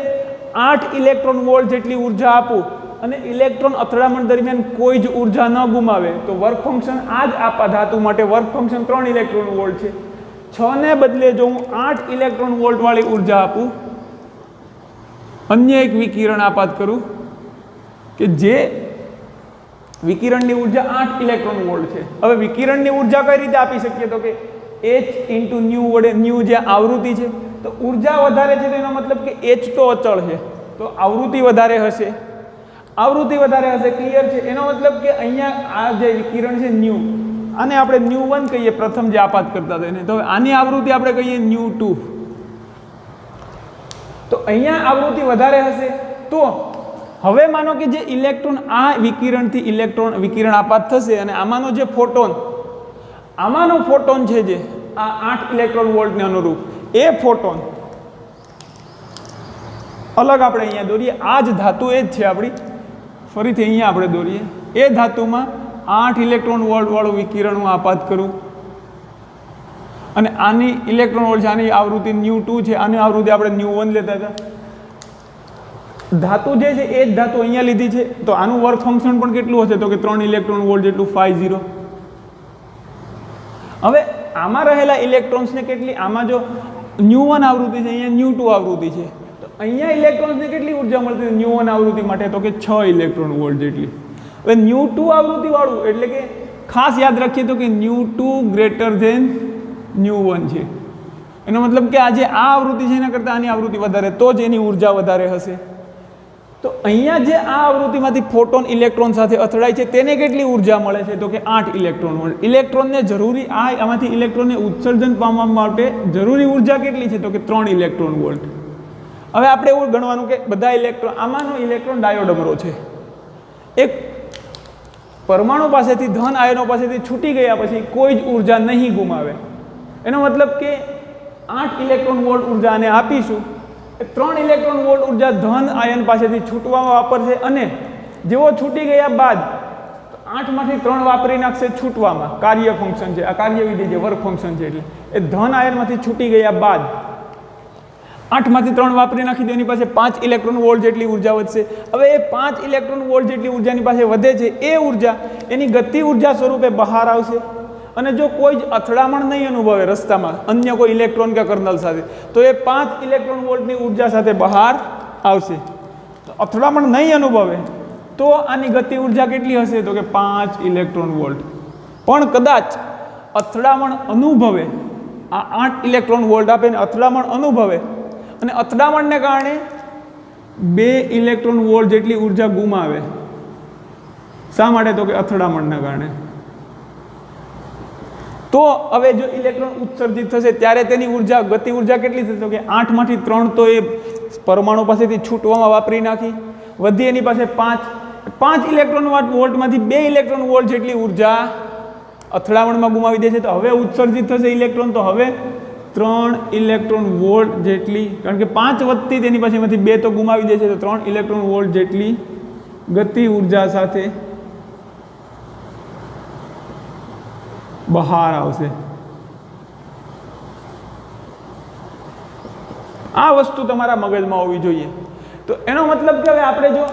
A: 8 ઇલેક્ટ્રોન વોલ્ટ જેટલી ઉર્જા આપું અને ઇલેક્ટ્રોન અથડામણ દરમિયાન કોઈ જ ઉર્જા ન ગુમાવે તો વર્ક ફંક્શન આ જ આપા ધાતુ માટે વર્ક ફંક્શન 3 ઇલેક્ટ્રોન વોલ્ટ છે. 6 ને બદલે જો હું 8 ઇલેક્ટ્રોન વોલ્ટ વાળી ઉર્જા આપું, અન્ય એક વિકિરણ આપાત કરું કે જે વિકિરણની ઉર્જા 8 ઇલેક્ટ્રોન વોલ્ટ છે. હવે વિકિરણની ઉર્જા કઈ રીતે આપી શકીએ? તો કે h × ન્યુ વડે, ન્યુ જે આવૃત્તિ છે, તો ઉર્જા વધારે છે તો એનો મતલબ કે h તો અચળ છે, તો આવૃત્તિ વધારે હશે. આવૃત્તિ વધારે હશે, ક્લિયર છે? એનો મતલબ કે અહીંયા આ જે વિકિરણ છે ન્યુ, આને આપણે ન્યુ 1 કહીએ, પ્રથમ જે આપાત કરતા હતા એને. તો આની આવૃત્તિ આપણે કહીએ ન્યુ 2. તો અહીંયા આવૃત્તિ વધારે હશે. તો હવે માનો કે જે ઇલેક્ટ્રોન આ વિકિરણથી વિકિરણ આપાત થશે અને આમાંનો જે ફોટોન છે જે આ 8 ઇલેક્ટ્રોન વોલ્ટને અનુરૂપ, એ ફોટોન અલગ આપણે અહીંયા દોરીએ. આ જ ધાતુ એ જ છે આપણી, ફરીથી અહીંયા આપણે દોરીએ. એ ધાતુમાં 8 ઇલેક્ટ્રોન વોલ્ટ વાળું વિકિરણ હું આપાત કરું અને આની ઇલેક્ટ્રોન વોલ્ટ છે, આની આવૃત્તિ ન્યુ 2 છે, આની આવૃત્તિ આપણે ન્યુ 1 લેતા હતા. ધાતુ જે છે એ જ ધાતુ અહીંયા લીધી છે, તો આનું વર્ક ફંક્શન પણ કેટલું હશે? તો કે 3 ઇલેક્ટ્રોન વોલ્ટ જેટલું, 50. હવે આમાં રહેલા ઇલેક્ટ્રોન્સને કેટલી, આમાં જો ન્યુ 1 આવૃત્તિ છે, અહીંયા ન્યુ 2 આવૃત્તિ છે, તો અહીંયા ઇલેક્ટ્રોન્સને કેટલી ઉર્જા મળતી ન્યુ 1 આવૃત્તિ માટે? તો કે 6 ઇલેક્ટ્રોન વોલ્ટ જેટલી. હવે ન્યુ 2 આવૃત્તિ વાળું એટલે કે ખાસ યાદ રાખીએ તો કે ન્યુ 2 ગ્રેટર ધેન ન્યુ 1 છે. એનો મતલબ કે આજે આ આવૃત્તિ છે એના કરતાં આની આવૃત્તિ વધારે, તો જ એની ઉર્જા વધારે હશે. તો અહીંયા જે આ આવૃત્તિમાંથી ફોટોન ઇલેક્ટ્રોન સાથે અથડાય છે તેને કેટલી ઉર્જા મળે છે? તો કે 8 ઇલેક્ટ્રોન વોલ્ટ. ઇલેક્ટ્રોનને જરૂરી આમાંથી ઇલેક્ટ્રોનને ઉત્સર્જન પામવા માટે જરૂરી ઉર્જા કેટલી છે? તો કે 3 ઇલેક્ટ્રોન વોલ્ટ. હવે આપણે એવું ગણવાનું કે બધા ઇલેક્ટ્રોન, આમાંનો ઇલેક્ટ્રોન ડાયોડમરો છે, એક પરમાણુ પાસેથી ધન આયનો પાસેથી છૂટી ગયા પછી કોઈ જ ઉર્જા નહીં ગુમાવે. એનો મતલબ કે 8 ઇલેક્ટ્રોન વોલ્ટ ઉર્જા આને આપીશું, 3 ઇલેક્ટ્રોન વોલ્ટ ઉર્જા ધન આયન પાસેથી છૂટવામાં વાપરશે અને જેવો છૂટી ગયા બાદ 8 માંથી 3 વાપરી નાખશે છૂટવામાં. કાર્ય ફંક્શન છે આ, કાર્યવિધિ છે, વર્ક ફંક્શન છે. એટલે એ ધન આયનમાંથી છૂટી ગયા બાદ 8 માંથી 3 વાપરી નાખી તો એની પાસે 5 ઇલેક્ટ્રોન વોલ્ટ જેટલી ઉર્જા વધશે. હવે એ 5 ઇલેક્ટ્રોન વોલ્ટ જેટલી ઉર્જાની પાસે વધે છે, એ ઉર્જા એની ગતિ ઉર્જા સ્વરૂપે બહાર આવશે. અને જો કોઈ જ અથડામણ નહીં અનુભવે રસ્તામાં અન્ય કોઈ ઇલેક્ટ્રોન કે કર્નલ સાથે, તો એ 5 ઇલેક્ટ્રોન વોલ્ટની ઉર્જા સાથે બહાર આવશે. તો અથડામણ નહીં અનુભવે તો આની ગતિ ઉર્જા કેટલી હશે? તો કે 5 ઇલેક્ટ્રોન વોલ્ટ. પણ કદાચ અથડામણ અનુભવે, આ 8 ઇલેક્ટ્રોન વોલ્ટ આપે ને અથડામણ અનુભવે અને અથડામણને કારણે 2 ઇલેક્ટ્રોન વોલ્ટ જેટલી ઉર્જા ગુમાવે. શા માટે? તો કે અથડામણના કારણે. તો હવે જો ઇલેક્ટ્રોન ઉત્સર્જિત થશે ત્યારે તેની ઉર્જા, ગતિ ઉર્જા કેટલી થશે? તો કે 8 માંથી 3 તો એ પરમાણુ પાસેથી છૂટવામાં વાપરી નાખી, વધી એની પાસે 5, 5 ઇલેક્ટ્રોન વોલ્ટમાંથી 2 ઇલેક્ટ્રોન વોલ્ટ જેટલી ઉર્જા અથડામણમાં ગુમાવી દે છે. તો હવે ઉત્સર્જિત થશે ઇલેક્ટ્રોન, તો હવે 3 ઇલેક્ટ્રોન વોલ્ટ જેટલી, કારણ કે 5 વધતી તેની પાસેમાંથી 2 તો ગુમાવી દે છે, તો 3 ઇલેક્ટ્રોન વોલ્ટ જેટલી ગતિ ઉર્જા સાથે બહાર આવશે. આ વસ્તુ તમારા મગજમાં હોવી જોઈએ. તો એનો મતલબ કે હવે આપણે જો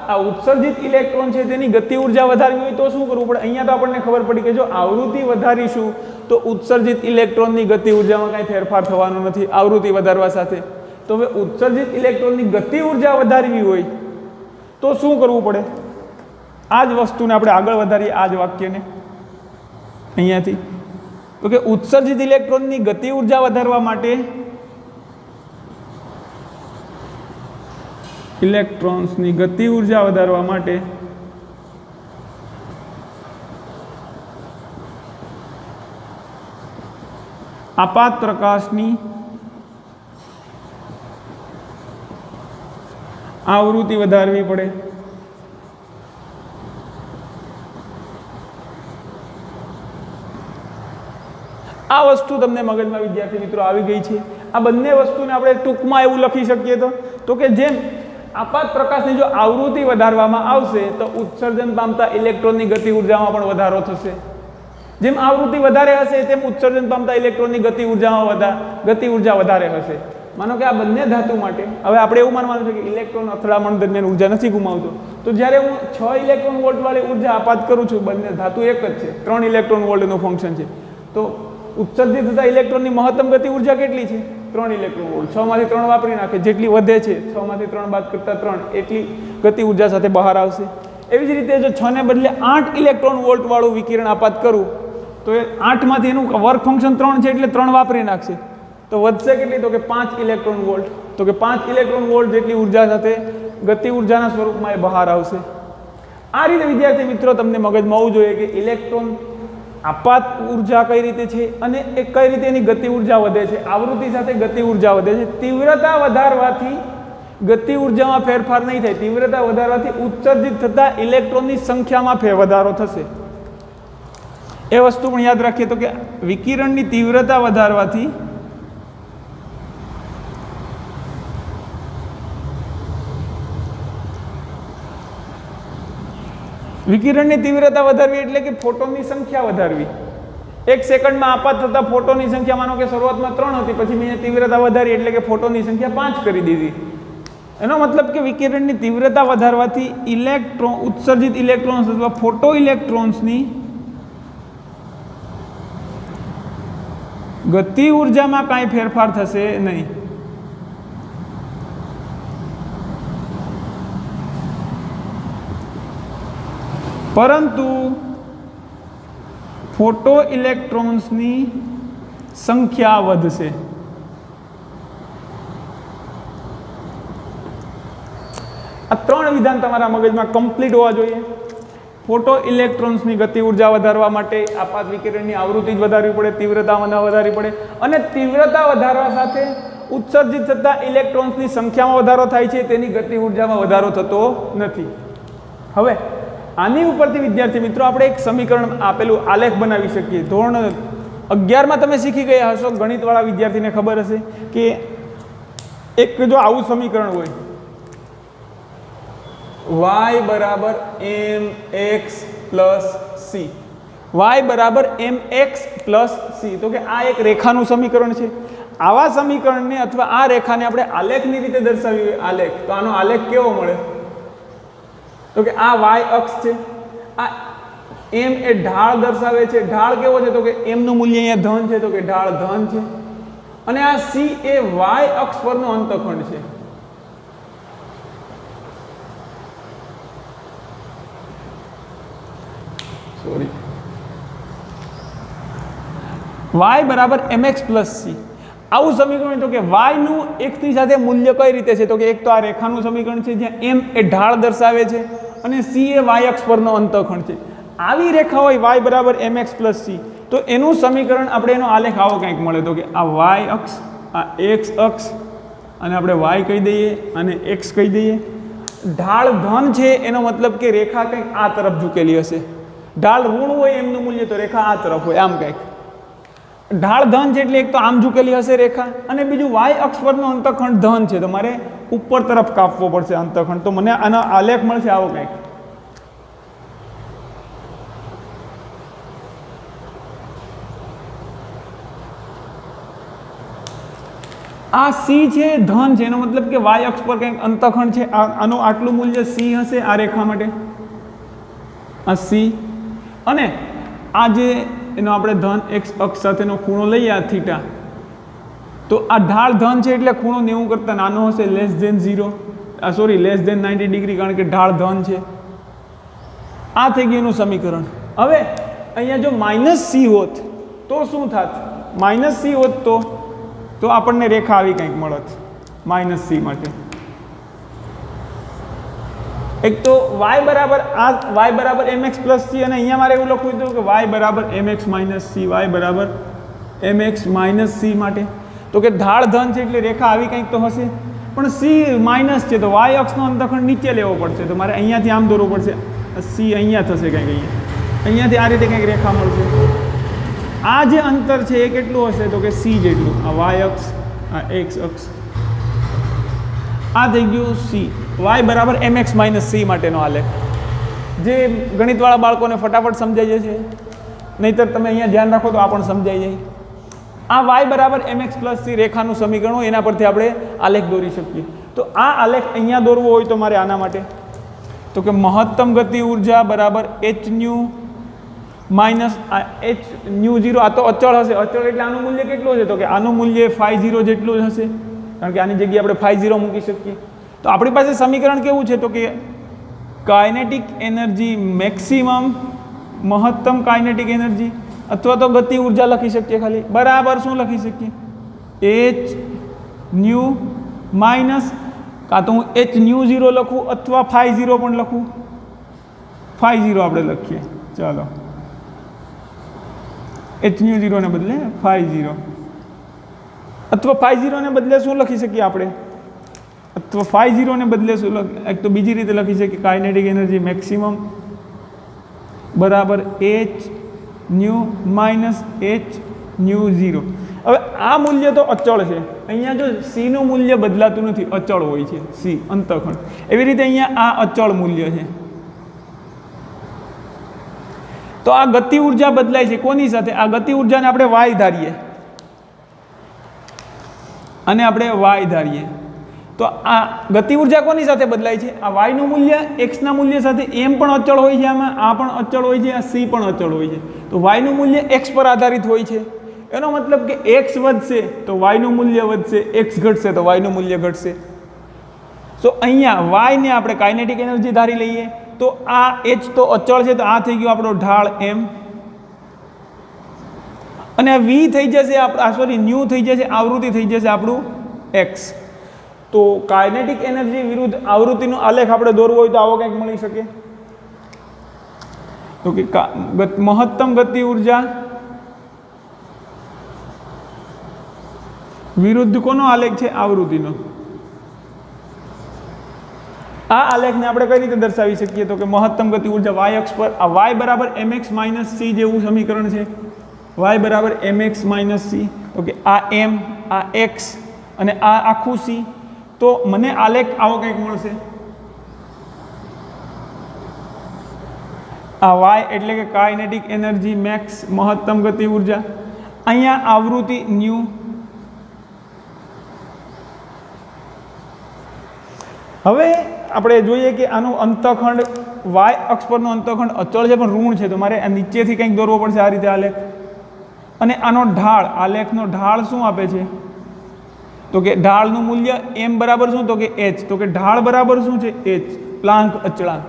A: આ ઉત્સર્જિત ઇલેક્ટ્રોન છે તેની ગતિ ઉર્જા વધારવી હોય તો શું કરવું પડે? અહીંયા તો આપણને ખબર પડી કે જો આવૃત્તિ વધારીશું તો ઉત્સર્જિત ઇલેક્ટ્રોનની ગતિ ઉર્જામાં કાંઈ ફેરફાર થવાનો નથી આવૃત્તિ વધારવા સાથે. તો હવે ઉત્સર્જિત ઇલેક્ટ્રોનની ગતિ ઉર્જા વધારવી હોય તો શું કરવું પડે? આ જ વસ્તુને આપણે આગળ વધારીએ, આ જ વાક્યને અહીંયાથી. તો કે ઉત્સર્જિત ઇલેક્ટ્રોનની ગતિ ઉર્જા વધારવા માટે ઇલેક્ટ્રોન્સની ગતિ ઉર્જા વધારવા માટે આપાત પ્રકાશની આવૃત્તિ વધારવી પડે. આ વસ્તુ તમને મગજમાં વિદ્યાર્થી મિત્રો આવી ગઈ છે. આ બંને વસ્તુને આપણે ટૂંકમાં એવું લખી શકીએ તો કે જેમ આપાત પ્રકાશની જો આવૃત્તિ વધારવામાં આવશે તો ઉત્સર્જન પામતા ઇલેક્ટ્રોનની ગતિ ઉર્જામાં પણ વધારો થશે. જેમ આવૃત્તિ વધારે હશે તેમ ઉત્સર્જન પામતા ઇલેક્ટ્રોનની ગતિ ઉર્જા વધારે હશે. માનો કે આ બંને ધાતુ માટે હવે આપણે એવું માનવાનું છે કે ઇલેક્ટ્રોન અથડામણ દરમિયાન ઉર્જા નથી ગુમાવતો, તો જ્યારે હું 6 ઇલેક્ટ્રોન વોલ્ટ વાળી ઉર્જા આપાત કરું છું, બંને ધાતુ એક જ છે, 3 ઇલેક્ટ્રોન વોલ્ટનું ફંક્શન છે, તો ઉત્સર્જિત થતા ઇલેક્ટ્રોનની મહત્તમ ગતિ ઉર્જા કેટલી છે? 3 ઇલેક્ટ્રોન વોલ્ટ. 6 માંથી 3 વાપરી નાખે, જેટલી વધે છે 6 માંથી 3 બાદ કરતા 3 એટલી ગતિ ઉર્જા સાથે બહાર આવશે. એવી જ રીતે જો 6 ને બદલે 8 ઇલેક્ટ્રોન વોલ્ટ વાળું વિકિરણ આપાત કરું તો એ 8 માંથી એનું વર્ક ફંક્શન 3 છે એટલે 3 વાપરી નાખશે, તો વધશે કેટલી? તો કે 5 ઇલેક્ટ્રોન વોલ્ટ. તો કે 5 ઇલેક્ટ્રોન વોલ્ટ જેટલી ઉર્જા સાથે ગતિ ઉર્જાના સ્વરૂપમાં એ બહાર આવશે. આ રીતે વિદ્યાર્થી મિત્રો તમને મગજમાં હોવું જોઈએ કે ઇલેક્ટ્રોન આપાત ઉર્જા કઈ રીતે છે અને એ કઈ રીતે એની ગતિ ઉર્જા વધે છે. આવૃત્તિ સાથે ગતિ ઉર્જા વધે છે. તીવ્રતા વધારવાથી ગતિ ઉર્જામાં ફેરફાર નહીં થાય, તીવ્રતા વધારવાથી ઉત્સર્જિત થતા ઇલેક્ટ્રોનની સંખ્યામાં વધારો થશે. એ વસ્તુ પણ યાદ રાખીએ તો કે વિકિરણની તીવ્રતા વધારવાથી વિકિરણની તીવ્રતા વધારવી એટલે કે ફોટોનની સંખ્યા વધારવી. 1 સેકન્ડમાં આપાત થતા ફોટોનની સંખ્યા માનો કે શરૂઆતમાં 3 હતી, પછી મેં તીવ્રતા વધારી એટલે કે ફોટોનની સંખ્યા 5 કરી દીધી. એનો મતલબ કે વિકિરણની તીવ્રતા વધારવાથી ઉત્સર્જિત ઇલેક્ટ્રોન્સ અથવા ફોટો ઇલેક્ટ્રોન્સની ગતિ ઉર્જામાં કાંઈ ફેરફાર થશે નહીં. પરંતુ ફોટો ઇલેક્ટ્રોન્સની સંખ્યા વધશે. આ 3 વિધાન તમારા મગજમાં કમ્પ્લીટ હોવા જોઈએ. ફોટો ઇલેક્ટ્રોન્સની ગતિ ઉર્જા વધારવા માટે આપાત વિકિરણની આવૃત્તિ જ વધારવી પડે, તીવ્રતા વધારવી પડે, અને તીવ્રતા વધારવા સાથે ઉત્સર્જિત થતા ઇલેક્ટ્રોન્સની સંખ્યામાં વધારો થાય છે, તેની ગતિ ઉર્જામાં વધારો થતો નથી. હવે આની ઉપરથી વિદ્યાર્થી મિત્રો આપણે એક સમીકરણ આપેલું આલેખ બનાવી શકીએ. ધોરણ 11માં તમે શીખી ગયા હશો, ગણિતવાળા વિદ્યાર્થીને ખબર હશે કે એક જો આવું સમીકરણ હોય y બરાબર mx પ્લસ c, y બરાબર mx પ્લસ c, તો કે આ એક રેખાનું સમીકરણ છે. આવા સમીકરણને અથવા આ રેખાને આપણે આલેખની રીતે દર્શાવી હોય, આલેખ, તો આનો આલેખ કેવો મળે? તો કે આ y અક્ષ છે, આ m એ ઢાળ દર્શાવે છે. ઢાળ કેવો છે? તો કે m નું મૂલ્ય અહીંયા ધન છે, તો કે ઢાળ ધન છે. અને આ c એ y અક્ષ પરનો અંતખંડ છે. સોરી, y બરાબર mx પ્લસ c. આવું સમીકરણ, તો કે y નું x ની સાથે મૂલ્ય કઈ રીતે છે? તો કે એક તો આ રેખાનું સમીકરણ છે જ્યાં m એ ઢાળ દર્શાવે છે અને c એ y અક્ષ પરનો અંતખંડ છે. આવી રેખા હોય y બરાબર mx પ્લસ c, તો એનું સમીકરણ આપણે એનો આલેખ આવો કંઈક મળે. તો કે આ y અક્ષ, આ x અક્ષ, અને આપણે y કહી દઈએ અને x કહી દઈએ. ઢાળ ધન છે એનો મતલબ કે રેખા કંઈક આ તરફ ઝૂકેલી હશે, ઢાળ ઋણ હોય એમનું મૂલ્ય તો રેખા આ તરફ હોય, આમ કંઈક. ઢાળ ધન છે એટલે એક તો આમ ઝૂકેલી હશે રેખા, અને બીજું વાય અક્ષ પરનો અંતખંડ ધન છે તો મારે ઉપર તરફ કાપવો પડશે અંતખંડ, તો મને આનો આલેખ મળશે આવો કંઈક. આ સી છે ધન છે એનો મતલબ કે વાય અક્ષ પર કંઈક અંતખંડ છે, આનું આટલું મૂલ્ય સી હશે આ રેખા માટે, આ સી. અને આ જે એનો આપણે ધન એક્સ અક્ષ સાથેનો ખૂણો લઈએ આ થીટા, તો આ ઢાળ ધન છે એટલે ખૂણો 90 કરતાં નાનો હશે, less than 0, sorry less than 90 degree, કારણ કે ઢાળ ધન છે. આ થઈ ગયું એનું સમીકરણ. હવે અહીંયા જો માઇનસ સી હોત તો શું થાત? માઇનસ સી હોત તો આપણને રેખા આવી કંઈક મળત માઇનસ સી માટે. એક તો y બરાબર આ y બરાબર mx પ્લસ સી, અને અહીંયા મારે એવું લખવું હતું કે y બરાબર mx માઇનસ સી, y બરાબર mx માઇનસ સી માટે. તો કે ઢાળ ધન છે એટલે રેખા આવી કંઈક તો હશે, પણ સી માઇનસ છે તો y અક્ષનો અંતખંડ નીચે લેવો પડશે, તો મારે અહીંયાથી આમ દોરવું પડશે, સી અહીંયા થશે કંઈક, અહીંયાથી આ રીતે કંઈક રેખા મળશે. આ જે અંતર છે એ કેટલું હશે? તો કે સી જેટલું. આ વાય અક્ષ, આ એક્સ અક્ષ, આ થઈ ગયું સી. વાય બરાબર mx માઇનસ સી માટેનો આલેખ, જે ગણિતવાળા બાળકોને ફટાફટ સમજાઈ જશે, નહીંતર તમે અહીંયા ધ્યાન રાખો તો આ પણ સમજાઈ જાય. આ વાય બરાબર mx પ્લસ સી રેખાનું સમીકરણ હોય એના પરથી આપણે આલેખ દોરી શકીએ. તો આ આલેખ અહીંયા દોરવો હોય તો મારે આના માટે, તો કે મહત્તમ ગતિ ઉર્જા બરાબર h ન્યુ માઇનસ આ h ન્યુ 0, આ તો અચળ હશે, અચળ એટલે આનું મૂલ્ય કેટલું હશે? તો કે આનું મૂલ્ય φ0 જેટલું જ હશે, કારણ કે આની જગ્યાએ આપણે φ0 મૂકી શકીએ. તો આપણી પાસે સમીકરણ કેવું છે? તો કે કાઇનેટિક એનર્જી મેક્સિમમ, મહત્તમ કાઇનેટિક એનર્જી, અથવા તો ગતિ ઉર્જા લખી શકીએ ખાલી, બરાબર શું લખી શકીએ? h ન્યુ માઇનસ, કાં તો હું h ન્યુ 0 લખું અથવા φ0 પણ લખું, φ0 આપણે લખીએ, ચાલો h ન્યુ 0 ને બદલે φ0, અથવા φ0 ને બદલે શું લખી શકીએ આપણે? અથવા φ0 ને બદલે શું એક તો બીજી રીતે લખી શકીએ, કાઇનેટિક એનર્જી મેક્સિમમ બરાબર h new minus h new 0. હવે આ મૂલ્ય તો અચળ છે, અહીંયા જો સી નું મૂલ્ય બદલાતું નથી, અચળ હોય છે સી અંતખંડ, એવી રીતે અહીંયા આ અચળ મૂલ્ય છે. તો આ ગતિ ઉર્જા બદલાય છે કોની સાથે? આ ગતિ ઉર્જાને આપણે y ધારીએ અને આપણે y ધારીએ, તો આ ગતિ ઉર્જા કોની સાથે બદલાય છે? આ y નું મૂલ્ય x ના મૂલ્ય સાથે m પણ અચળ હોય છે, આમાં આ પણ અચળ હોય છે, આ c પણ અચળ હોય છે. તો y નું મૂલ્ય x પર આધારિત હોય છે, એનો મતલબ કે x વધશે તો y નું મૂલ્ય વધશે, x ઘટશે તો y નું મૂલ્ય ઘટશે. તો અહીંયા y ને આપણે કાઇનેટિક એનર્જી ધારી લઈએ, તો આ h તો અચળ છે, તો આ થઈ ગયો આપણો ઢાળ m, અને આ v થઈ જશે આ સોરી ન્યુ થઈ જશે, આવૃત્તિ થઈ જશે આપણું x. તો કાઇનેટિક એનર્જી વિરુદ્ધ આવૃત્તિનો આલેખ આપણે દોરવો હોય તો આવો કંઈક મળી શકે. તો કે મહત્તમ ગતિ ઉર્જા વિરુદ્ધ કોનો આલેખ છે? આવૃત્તિનો. આ આલેખને આપણે કઈ રીતે દર્શાવી શકીએ? તો કે મહત્તમ ગતિ ઉર્જા y અક્ષ પર, આ y બરાબર mx માઇનસ સી જેવું સમીકરણ છે, y બરાબર mx માઇનસ સી. તો કે આ m, આ x અને આ આખું c, તો મને આલેખ આવો કંઈક મળશે. આ y એટલે કે કાઇનેટિક એનર્જી મેક્સ, મહત્તમ ગતિ ઉર્જા, અહીંયા આવૃત્તિ ન્યુ. હવે આપણે જોઈએ કે આનું અંતખંડ y અક્ષ પરનો અંતખંડ અચળ છે પણ ઋણ છે, તો મારે આ નીચેથી કંઈક દોરવો પડશે આ રીતે આલેખ. અને આનો ઢાળ, આલેખનો ઢાળ શું આપે છે? તો કે ઢાળનું મૂલ્ય m બરાબર શું? તો કે h. તો કે ઢાળ બરાબર શું છે? h, પ્લાન્ક અચળાંક.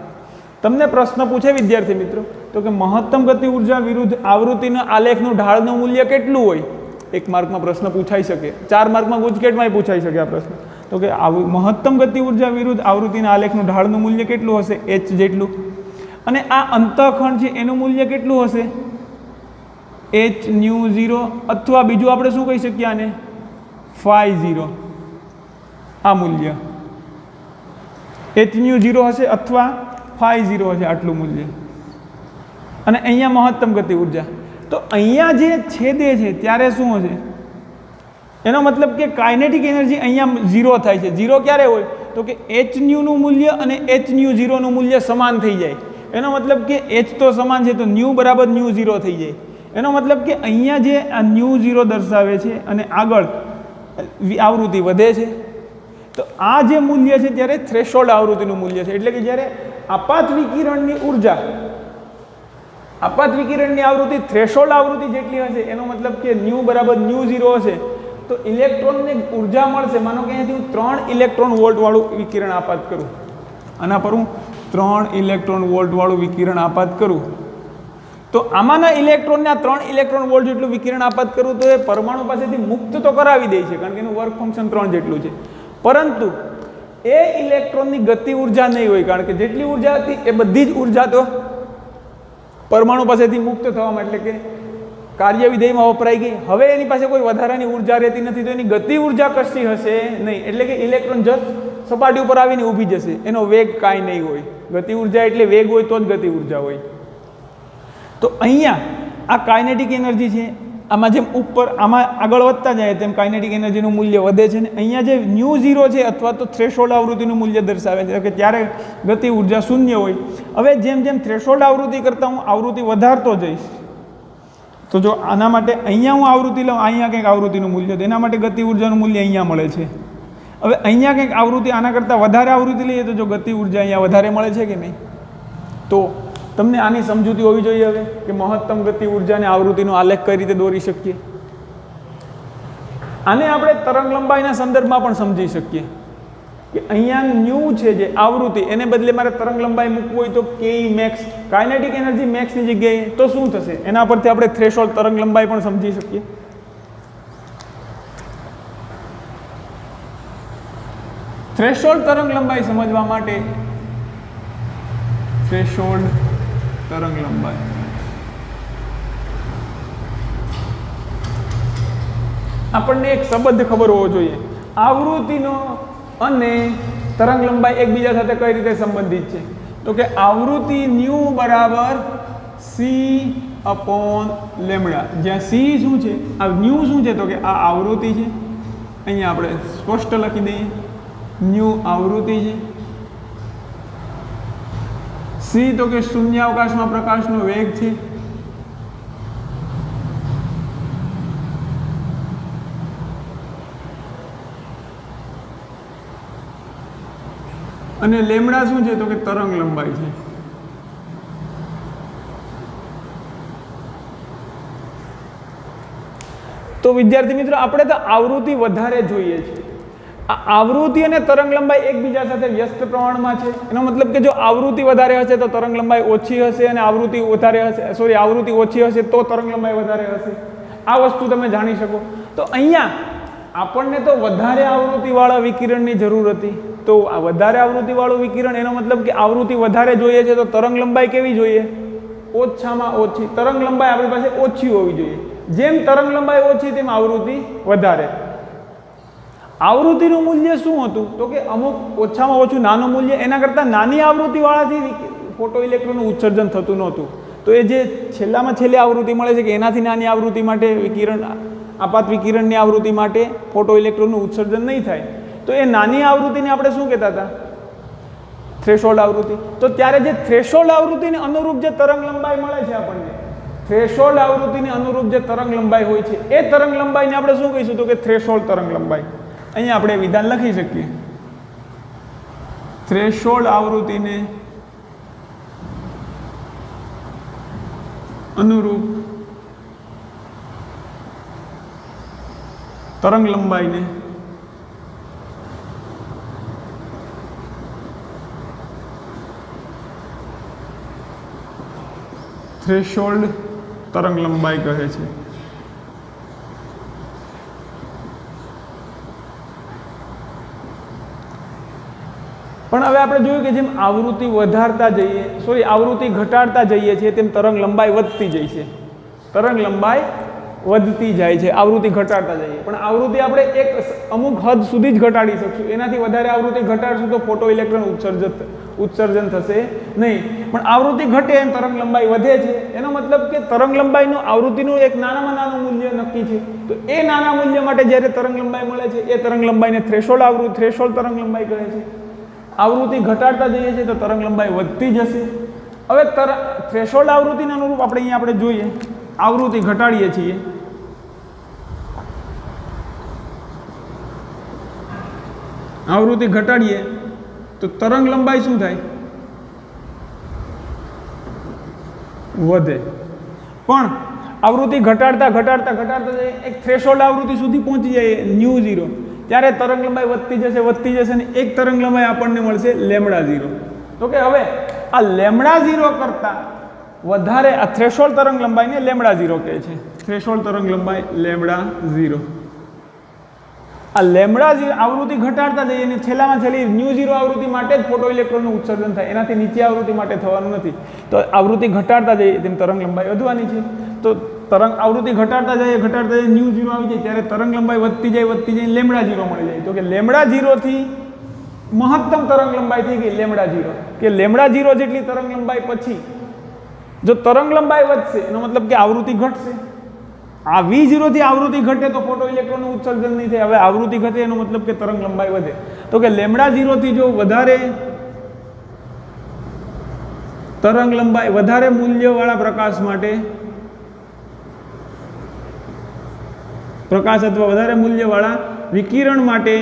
A: તમને પ્રશ્ન પૂછે વિદ્યાર્થી મિત્રો, તો કે મહત્તમ ગતિ ઉર્જા વિરુદ્ધ આવૃત્તિના આલેખનું ઢાળનું મૂલ્ય કેટલું હોય? 1 માર્કમાં પ્રશ્ન પૂછાઈ શકે, 4 માર્કમાં ગુજકેટમાંય પૂછાઈ શકે આ પ્રશ્ન. તો કે મહત્તમ ગતિ ઉર્જા વિરુદ્ધ આવૃત્તિના આલેખનું ઢાળનું મૂલ્ય કેટલું હશે? h જેટલું. અને આ અંતખંડ છે એનું મૂલ્ય કેટલું હશે? h ન્યુ 0, અથવા બીજું આપણે શું કહી શકીએ આને? φ0, આ મૂલ્ય. h ન્યુ 0 હશે અથવા ફાઈ 0 હશે આટલું મૂલ્ય, અને અહીંયા મહત્તમ ગતિ ઉર્જા. તો અહીંયા જે છેદે છે ત્યારે શું હશે? એનો મતલબ કે કાઇનેટિક એનર્જી અહીંયા 0 થાય છે. 0 ક્યારે હોય? તો કે h ન્યુનું મૂલ્ય અને h ન્યુ 0નું મૂલ્ય સમાન થઈ જાય. એનો મતલબ કે h તો સમાન છે તો ન્યુ બરાબર ન્યુ 0 થઈ જાય. એનો મતલબ કે અહીંયા જે આ ન્યુ 0 દર્શાવે છે અને આગળ આવૃત્તિ વધે છે, તો આ જે મૂલ્ય છે ત્યારે થ્રેશોલ્ડ આવૃત્તિનું મૂલ્ય છે. એટલે કે જ્યારે આપાત વિકિરણની ઉર્જા, આપાત વિકિરણની આવૃત્તિ થ્રેશોલ્ડ આવૃત્તિ જેટલી હશે, એનો મતલબ કે ન્યુ બરાબર ન્યુ 0 હશે, તો ઇલેક્ટ્રોનને ઉર્જા મળશે. માનો કે અહીંયાથી હું 3 ઇલેક્ટ્રોન વોલ્ટ વાળું વિકિરણ આપાત કરું, આના પર હું 3 ઇલેક્ટ્રોન વોલ્ટ વાળું વિકિરણ આપાત કરું, તો આમાંના ઇલેક્ટ્રોનને આ 3 ઇલેક્ટ્રોન વોલ્ટ જેટલું વિકિરણ આપાત કરું તો એ પરમાણુ પાસેથી મુક્ત તો કરાવી દે છે, કારણ કે એનું વર્ક ફંક્શન 3 જેટલું છે. પરંતુ એ ઇલેક્ટ્રોનની ગતિ ઉર્જા નહીં હોય, કારણ કે જેટલી ઉર્જા હતી એ બધી જ ઉર્જા તો પરમાણુ પાસેથી મુક્ત થવામાં, એટલે કે કાર્ય વિધેયમાં વપરાઈ ગઈ. હવે એની પાસે કોઈ વધારાની ઉર્જા રહેતી નથી, તો એની ગતિ ઉર્જા કશી હશે નહીં. એટલે કે ઇલેક્ટ્રોન જસ્ટ સપાટી ઉપર આવીને ઊભી જશે, એનો વેગ કાંઈ નહીં હોય. ગતિ ઉર્જા એટલે વેગ હોય તો જ ગતિ ઉર્જા હોય. તો અહીંયા આ કાઇનેટિક એનર્જી છે, આમાં જેમ ઉપર આમાં આગળ વધતા જાય તેમ કાઇનેટિક એનર્જીનું મૂલ્ય વધે છે, ને અહીંયા જે ન્યુ 0 છે અથવા તો થ્રેશોલ્ડ આવૃત્તિનું મૂલ્ય દર્શાવે છે કે ત્યારે ગતિ ઉર્જા શૂન્ય હોય. હવે જેમ જેમ થ્રેશોલ્ડ આવૃત્તિ કરતાં હું આવૃત્તિ વધારતો જઈશ, તો જો આના માટે અહીંયા હું આવૃત્તિ લઉં, અહીંયા કંઈક આવૃત્તિનું મૂલ્ય, તો એના માટે ગતિ ઉર્જાનું મૂલ્ય અહીંયા મળે છે. હવે અહીંયા કંઈક આવૃત્તિ આના કરતાં વધારે આવૃત્તિ લઈએ તો જો ગતિ ઉર્જા અહીંયા વધારે મળે છે કે નહીં? તો તમને આની સમજૂતી હોવી જોઈએ હવે કે મહત્તમ ગતિ ઉર્જા અને આવૃત્તિનો આલેખ કઈ રીતે દોરી શકીએ. આને આપણે તરંગ લંબાઈના સંદર્ભમાં પણ સમજી શકીએ કે અહીંયા ન્યુ છે જે આવૃત્તિ, એને બદલે મારે તરંગ લંબાઈ મૂકવું હોય તો કે મેક્સ, કાઇનેટિક એનર્જી મેક્સની જગ્યાએ તો શું થશે? એના પરથી આપણે થ્રેશોલ્ડ તરંગ લંબાઈ પણ સમજી શકીએ. થ્રેશોલ્ડ તરંગ લંબાઈ સમજવા માટે થ્રેશોલ્ડ તરંગ લંબાઈ આપણને એક સંબંધ ખબર હોવો જોઈએ. આવૃત્તિનો અને તરંગ લંબાઈ એકબીજા સાથે કઈ રીતે સંબંધિત છે? તો કે આવૃત્તિ ન્યુ બરાબર સી અપોન લેમડા, જ્યાં સી શું છે, આ ન્યુ શું છે, તો કે આ આવૃત્તિ છે. અહીંયા આપણે સ્પષ્ટ લખી દઈએ, ન્યુ આવૃત્તિ છે. સી તો કે શૂન્યાવકાશમાં પ્રકાશનો વેગ છે. અને લેમડા શું છે, તો કે તરંગ લંબાઈ છે. તો વિદ્યાર્થી મિત્રો, આપણે તો આવૃત્તિ વધારે જોઈએ છે. આ આવૃત્તિ અને તરંગ લંબાઈ એકબીજા સાથે વ્યસ્ત પ્રમાણમાં છે. એનો મતલબ કે જો આવૃત્તિ વધારે હશે તો તરંગ લંબાઈ ઓછી હશે, અને આવૃત્તિ વધારે હશે, આવૃત્તિ ઓછી હશે તો તરંગ લંબાઈ વધારે હશે. આ વસ્તુ તમે જાણી શકો. તો અહીંયા આપણને તો વધારે આવૃત્તિવાળા વિકિરણની જરૂર હતી, તો આ વધારે આવૃત્તિવાળું વિકિરણ, એનો મતલબ કે આવૃત્તિ વધારે જોઈએ છે તો તરંગ લંબાઈ કેવી જોઈએ? ઓછામાં ઓછી. તરંગ લંબાઈ આપણી પાસે ઓછી હોવી જોઈએ. જેમ તરંગ લંબાઈ ઓછી તેમ આવૃત્તિ વધારે. આવૃત્તિનું મૂલ્ય શું હતું? તો કે અમુક ઓછામાં ઓછું નાનું મૂલ્ય, એના કરતાં નાની આવૃત્તિવાળાથી ફોટો ઇલેક્ટ્રોનનું ઉત્સર્જન થતું નહોતું. તો એ જે છેલ્લામાં છેલ્લી આવૃત્તિ મળે છે કે એનાથી નાની આવૃત્તિ માટે વિકિરણ, આપાત વિકિરણની આવૃત્તિ માટે ફોટો ઇલેક્ટ્રોનનું ઉત્સર્જન નહીં થાય. તો એ નાની આવૃત્તિને આપણે શું કહેતા હતા? થ્રેશોલ્ડ આવૃત્તિ. તો ત્યારે જે થ્રેશોલ્ડ આવૃત્તિને અનુરૂપ જે તરંગ લંબાઈ મળે છે આપણને, થ્રેશોલ્ડ આવૃત્તિને અનુરૂપ જે તરંગ લંબાઈ હોય છે, એ તરંગ લંબાઈને આપણે શું કહીશું? તો કે થ્રેશોલ્ડ તરંગ લંબાઈ. અહીંયા આપણે વિધાન લખી શકીએ, થ્રેશોલ્ડ આવૃત્તિને અનુરૂપ તરંગ લંબાઈને થ્રેશોલ્ડ તરંગ લંબાઈ કહે છે. પણ હવે આપણે જોયું કે જેમ આવૃત્તિ વધારતા જઈએ, આવૃત્તિ ઘટાડતા જઈએ છીએ તેમ તરંગ લંબાઈ વધતી જાય છે. તરંગ લંબાઈ વધતી જાય છે, આવૃત્તિ ઘટાડતા જઈએ. પણ આવૃત્તિ આપણે એક અમુક હદ સુધી જ ઘટાડી શકશું. એનાથી વધારે આવૃત્તિ ઘટાડશું તો ફોટો ઇલેક્ટ્રોન ઉત્સર્જન થશે નહીં. પણ આવૃત્તિ ઘટે એમ તરંગ લંબાઈ વધે છે. એનો મતલબ કે તરંગ લંબાઈનું આવૃત્તિનું એક નાનામાં નાનું મૂલ્ય નક્કી છે. તો એ નાના મૂલ્ય માટે જ્યારે તરંગ લંબાઈ મળે છે એ તરંગ લંબાઈને થ્રેશોલ્ડ તરંગ લંબાઈ કહે છે. આવૃત્તિ ઘટાડતા જઈએ છીએ તો તરંગ લંબાઈ વધતી જશે. હવે થ્રેશોલ્ડ આવૃત્તિને અનુરૂપ આપણે જોઈએ, આવૃત્તિ ઘટાડીએ છીએ. આવૃત્તિ ઘટાડીએ તો તરંગ લંબાઈ શું થાય? વધે. પણ આવૃત્તિ ઘટાડતા જઈએ એક થ્રેશોલ્ડ આવૃત્તિ સુધી પહોંચી જાય ν0, ત્યારે તરંગ લંબાઈ વધતી જશે અને એક તરંગ લંબાઈ આપણને મળશે λ0. તો કે હવે આ λ0 કરતા વધારે આ થ્રેશોલ્ડ તરંગ લંબાઈને λ0 કહે છે. થ્રેશોલ્ડ તરંગ લંબાઈ λ0. આ λ0 આવૃત્તિ ઘટાડતા જઈએ અને છેલ્લામાં છેલ્લી ν0 આવૃત્તિ માટે જ ફોટો ઇલેક્ટ્રોનનું ઉત્સર્જન થાય, એનાથી નીચે આવૃત્તિ માટે થવાનું નથી. તો આવૃત્તિ ઘટાડતા જઈએ તેમ તરંગ લંબાઈ વધવાની છે. તો આવૃત્તિ ઘટાડતા જઈએ ν0 આવી જાય ત્યારે તરંગ લંબાઈ વધતી જાય λ0 મળી જાય. તો કે λ0 થી મહત્તમ તરંગ લંબાઈ થઈ ગઈ λ0. કે λ0 જેટલી તરંગ લંબાઈ પછી જો તરંગ લંબાઈ વધશે એનો મતલબ કે આવૃત્તિ ઘટશે. આ V0 થી આવૃત્તિ ઘટે તો ફોટો ઇલેક્ટ્રોનનું ઉત્સર્જન નહીં થાય. હવે આવૃત્તિ ઘટે એનો મતલબ કે તરંગ લંબાઈ વધે. તો કે λ0 થી જો વધારે તરંગ લંબાઈ વધારે મૂલ્યવાળા પ્રકાશ માટે અથવા વધારે મૂલ્યવાળા વિકિરણ માટે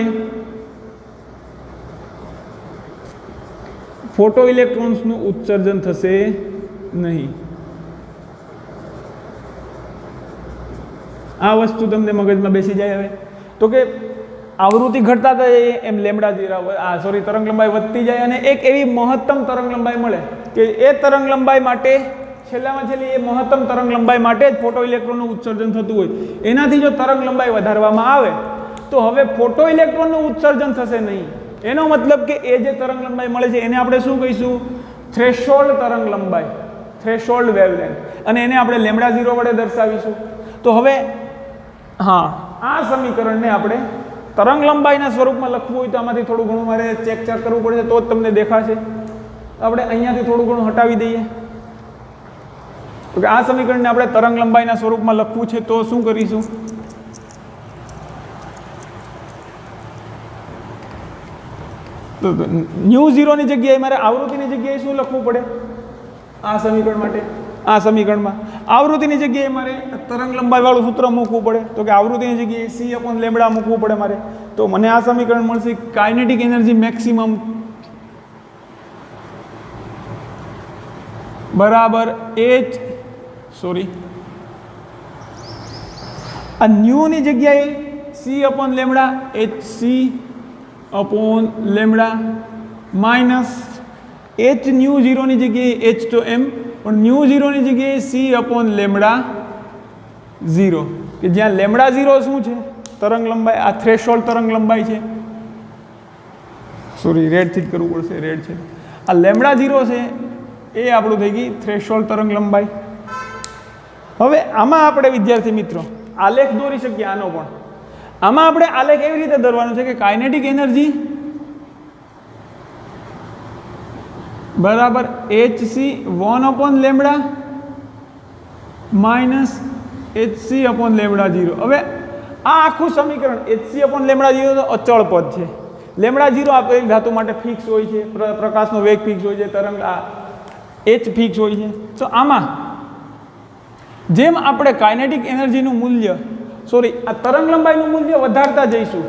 A: ફોટો ઇલેક્ટ્રોન્સનું ઉત્સર્જન થશે નહીં. આ વસ્તુ તમને મગજમાં બેસી જાય. હવે તો કે આવૃત્તિ ઘટતા જાય એમ તરંગ લંબાઈ વધતી જાય અને એક એવી મહત્તમ તરંગ લંબાઈ મળે કે એ તરંગ લંબાઈ માટે છેલ્લામાં છેલ્લી એ મહત્તમ તરંગ લંબાઈ માટે જ ફોટો ઇલેક્ટ્રોનનું ઉત્સર્જન થતું હોય. એનાથી જો તરંગ લંબાઈ વધારવામાં આવે તો હવે ફોટો ઇલેક્ટ્રોનનું ઉત્સર્જન થશે નહીં. એનો મતલબ કે એ જે તરંગ લંબાઈ મળે છે એને આપણે શું કહીશું? થ્રેશોલ્ડ તરંગ લંબાઈ, થ્રેશોલ્ડ વેવલેન્થ. અને એને આપણે λ0 વડે દર્શાવીશું. તો હવે આ સમીકરણને આપણે તરંગ લંબાઈના સ્વરૂપમાં લખવું હોય તો આમાંથી થોડું ઘણું મારે ચેક કરવું પડશે તો જ તમને દેખાશે. આપણે અહીંયાથી થોડું ઘણું હટાવી દઈએ. તો કે આ સમીકરણને આપણે તરંગ લંબાઈના સ્વરૂપમાં લખવું છે તો શું કરીશું? તો ν0 ની જગ્યાએ મારે આવૃત્તિની જગ્યાએ શું લખવું પડે? આ સમીકરણ માટે આ સમીકરણમાં આવૃત્તિની જગ્યાએ મારે તરંગ લંબાઈવાળું સૂત્ર મૂકવું પડે. તો કે આવૃત્તિની જગ્યાએ C/λ મૂકવું પડે મારે. તો મને આ સમીકરણ મળશે કાઇનેટિક એનર્જી મેક્સિમમ બરાબર આ ન્યૂની જગ્યાએ C/λ hc/λ માઇનસ hν0 ની જગ્યાએ h તો m પણ ν0 ની જગ્યાએ C/λ0 કે જ્યાં λ0 શું છે? તરંગ લંબાઈ. આ થ્રેશોલ્ડ તરંગ લંબાઈ છે. રેડથી જ કરવું પડશે, રેડ છે. આ λ0 છે એ આપણું થઈ ગઈ થ્રેશોલ્ડ તરંગ લંબાઈ. હવે આમાં આપણે વિદ્યાર્થી મિત્રો આલેખ દોરી શકીએ. આનો પણ આમાં આપણે આલેખ એવી રીતે દોરવાનો છે કે કાઇનેટિક એનર્જી બરાબર hc/λ માઇનસ hc/λ0. હવે આ આખું સમીકરણ hc/λ0 તો અચળ પદ છે. λ0 આપેલી ધાતુ માટે ફિક્સ હોય છે, પ્રકાશનો વેગ ફિક્સ હોય છે, તરંગ h ફિક્સ હોય છે. તો આમાં જેમ આપણે કાઇનેટિક એનર્જીનું મૂલ્ય આ તરંગ લંબાઈનું મૂલ્ય વધારતા જઈશું.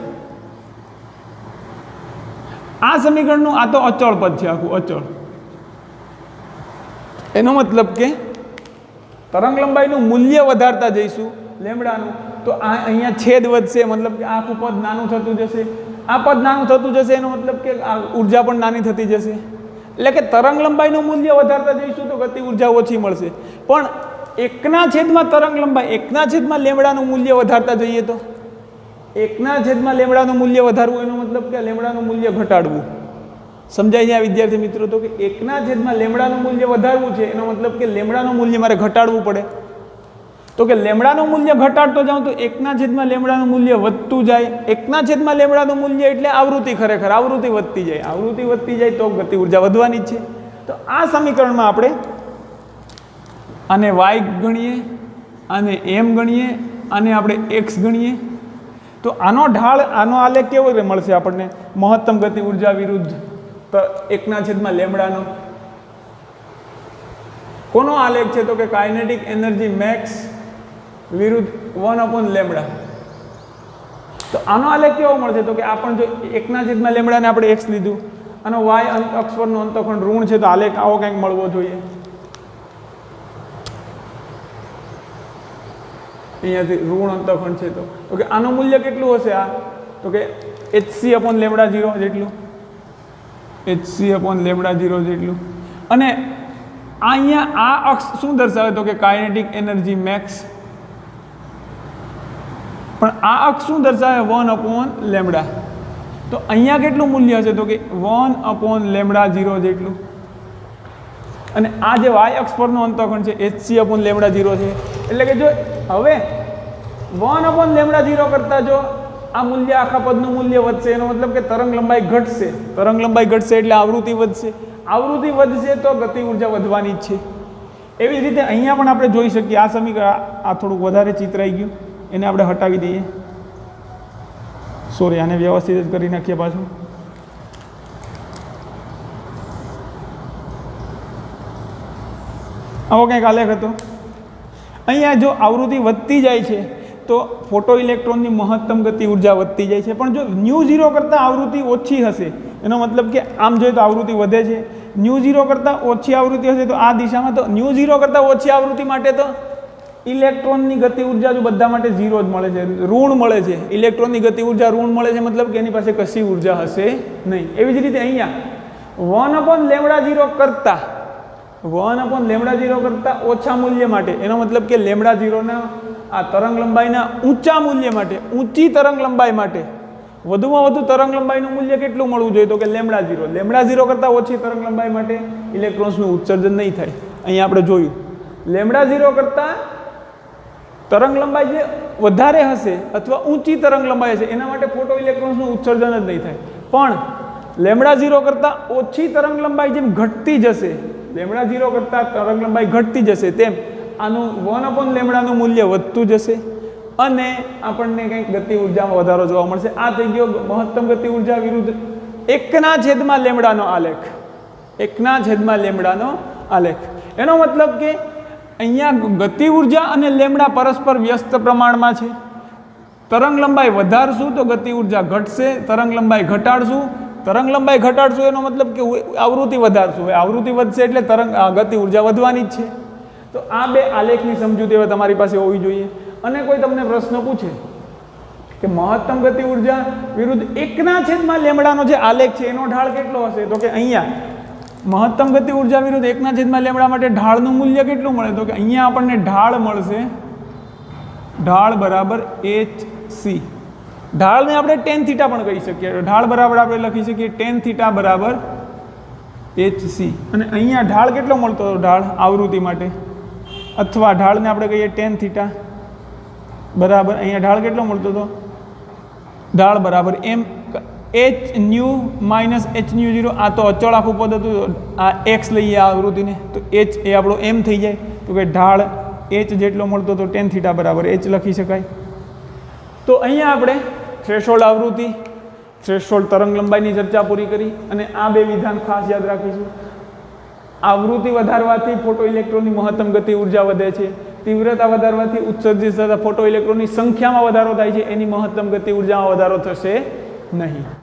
A: આ સમીકરણનું આ તો અચળ પદ છે, આખું અચળ. એનો મતલબ કે તરંગ લંબાઈનું મૂલ્ય વધારતા જઈશું લેમ્ડાનું તો આ અહીંયા છેદ વધશે, મતલબ કે આખું પદ નાનું થતું જશે. આ પદ નાનું થતું જશે એનો મતલબ કે આ ઉર્જા પણ નાની થતી જશે. એટલે કે તરંગ લંબાઈનું મૂલ્ય વધારતા જઈશું તો ગતિ ઉર્જા ઓછી મળશે. પણ એકના છેદમાં તરંગ લંબાઈ એકના છેદમાં લેમ્ડાનું મૂલ્ય વધારતા જઈએ તો એકના છેદમાં લેમ્ડાનું મૂલ્ય વધારવું એનો મતલબ કે લેમ્ડાનું મૂલ્ય ઘટાડવું. સમજાય છે આ વિદ્યાર્થી મિત્રો? તો કે એકના છેદમાં લેમ્ડાનું મૂલ્ય વધારવું છે એનો મતલબ કે લેમ્ડાનું મૂલ્ય મારે ઘટાડવું પડે. તો કે લેમડાનું મૂલ્ય ઘટાડતો જાઉં તો 1/λ નું મૂલ્ય વધતું જાય. 1/λ નું મૂલ્ય એટલે આવૃત્તિ, ખરેખર આવૃત્તિ વધતી જાય. આવૃત્તિ વધતી જાય તો ગતિ ઉર્જા વધવાની જ છે. તો આ સમીકરણમાં આપણે આને y ગણીએ, આને m ગણીએ, આને આપણે x ગણીએ તો આનો ઢાળ, આનો આલેખ કેવો મળશે આપણને? મહત્તમ ગતિ ઉર્જા વિરુદ્ધ 1/λ નો કોનો આલેખ છે? તો કે કાઇનેટિક એનર્જી મેક્સ વિરુદ્ધ 1/λ. તો આનો આલેખ કેવો મળશે? તો કે આપણે જો 1/λ ને આપણે x લીધું, અને y અક્ષ પરનો અંતઃખંડ ઋણ છે તો આલેખ આવો કંઈક મળવો જોઈએ. અહીંયાથી ઋણ અંતઃખંડ છે તો કે આનું મૂલ્ય કેટલું હશે? આ તો કે hc/λ0 જેટલું, hc/λ0 જેટલું. અને અહીંયા આ અક્ષ શું દર્શાવે? તો કે કાઇનેટિક એનર્જી મેક્સ. પણ આ અક્ષ શું દર્શાવે? 1/λ. તો અહીંયા કેટલું મૂલ્ય હશે? તો કે 1/λ0 જેટલું. અને આ જે y અક્ષ પરનો અંતઃખંડ છે hc/λ0 છે. એટલે કે જો હવે 1/λ0 કરતાં જો આ મૂલ્ય, આખા પદનું મૂલ્ય વધશે, એનો મતલબ કે તરંગ લંબાઈ ઘટશે. તરંગ લંબાઈ ઘટશે એટલે આવૃત્તિ વધશે. આવૃત્તિ વધશે તો ગતિ ઉર્જા વધવાની જ છે. એવી જ રીતે અહીંયા પણ આપણે જોઈ શકીએ. આ સમીકરણ આ થોડુંક વધારે ચિતરાઈ ગયું, એને આપણે હટાવી દઈએ. સોરી, આને વ્યવસ્થિત જ કરી નાખીએ પાછું. આવો કંઈક આલેખ હતો. અહીંયા જો આવૃત્તિ વધતી જાય છે તો ફોટો ઇલેક્ટ્રોનની મહત્તમ ગતિ ઉર્જા વધતી જાય છે. પણ જો ν0 કરતાં આવૃત્તિ ઓછી હશે, એનો મતલબ કે આમ જોઈએ તો આવૃત્તિ વધે છે. ν0 કરતાં ઓછી આવૃત્તિ હશે તો આ દિશામાં, તો ν0 કરતાં ઓછી આવૃત્તિ માટે તો ઇલેક્ટ્રોનની ગતિ ઉર્જા જો બધા માટે 0 જ મળે છે, ઋણ મળે છે. ઇલેક્ટ્રોનની ગતિ ઉર્જા ઋણ મળે છે, મતલબ કે એની પાસે કશી ઉર્જા હશે નહીં. એવી જ રીતે અહીંયા 1/λ0 કરતાં 1/λ0 કરતાં ઓછા મૂલ્ય માટે, એનો મતલબ કે λ0ના આ તરંગ લંબાઈના ઊંચા મૂલ્ય માટે, ઊંચી તરંગ લંબાઈ માટે વધુમાં વધુ તરંગ લંબાઈનું મૂલ્ય કેટલું મળવું જોઈએ? તો કે λ0. λ0 કરતાં ઓછી તરંગ લંબાઈ માટે ઇલેક્ટ્રોન્સનું ઉત્સર્જન નહીં થાય. અહીંયા આપણે જોયું λ0 કરતાં તરંગ લંબાઈ જે વધારે હશે અથવા ઊંચી તરંગ લંબાઈ હશે એના માટે ફોટો ઇલેક્ટ્રોન્સનું ઉત્સર્જન જ નહીં થાય. પણ λ0 કરતાં ઓછી તરંગ લંબાઈ જેમ ઘટતી જશે, λ0 કરતાં તરંગ લંબાઈ ઘટતી જશે તેમ આનું 1/λ નું મૂલ્ય વધતું જશે અને આપણને કંઈક ગતિ ઉર્જામાં વધારો જોવા મળશે. આ થઈ ગયો મહત્તમ ગતિ ઉર્જા વિરુદ્ધ 1/λ નો આલેખ. 1/λ નો આલેખ. એનો મતલબ કે અહીંયા ગતિ ઉર્જા અને લેમ્ડા પરસ્પર વ્યસ્ત પ્રમાણમાં છે. તરંગ લંબાઈ વધારશું તો ગતિ ઉર્જા ઘટશે, તરંગ લંબાઈ ઘટાડશું એનો મતલબ કે આવૃત્તિ વધારશું. આવૃત્તિ વધશે એટલે ગતિ ઉર્જા વધવાની જ છે. તો આ બે આલેખની સમજૂતી હવે તમારી પાસે હોવી જોઈએ. અને કોઈ તમને પ્રશ્ન પૂછે કે મહત્તમ ગતિ ઉર્જા વિરુદ્ધ 1/λ નો જે આલેખ છે એનો ઢાળ કેટલો હશે? તો કે અહીંયા મહત્તમ ગતિ ઉર્જા વિરુદ્ધ 1/λ માટે ઢાળનું મૂલ્ય કેટલું મળે? તો કે અહીંયા આપણને ઢાળ મળશે, ઢાળ બરાબર hc. ઢાળને આપણે tan θ પણ કહી શકીએ. ઢાળ બરાબર આપણે લખી શકીએ tan θ બરાબર hc. અને અહીંયા ઢાળ કેટલો મળતો હતો? ઢાળ આવૃત્તિ માટે, અથવા ઢાળને આપણે કહીએ tan θ બરાબર, અહીંયા ઢાળ કેટલો મળતો હતો? ઢાળ બરાબર m hν માઇનસ hν0. આ તો અચળ આખું પદ હતું, આ x લઈએ આ આવૃત્તિને તો h એ આપણો m થઈ જાય. તો કે ઢાળ h જેટલો મળતો હતો tan θ બરાબર h લખી શકાય. તો અહીંયા આપણે થ્રેશોલ્ડ આવૃત્તિ, થ્રેશોલ્ડ તરંગ લંબાઈની ચર્ચા પૂરી કરી અને આ બે વિધાન ખાસ યાદ રાખીશું. આવૃત્તિ વધારવાથી ફોટો ઇલેક્ટ્રોનની મહત્તમ ગતિ ઉર્જા વધે છે. તીવ્રતા વધારવાથી ઉત્સર્જિત થતા ફોટો ઇલેક્ટ્રોનની સંખ્યામાં વધારો થાય છે, એની મહત્તમ ગતિ ઉર્જામાં વધારો થશે નહીં.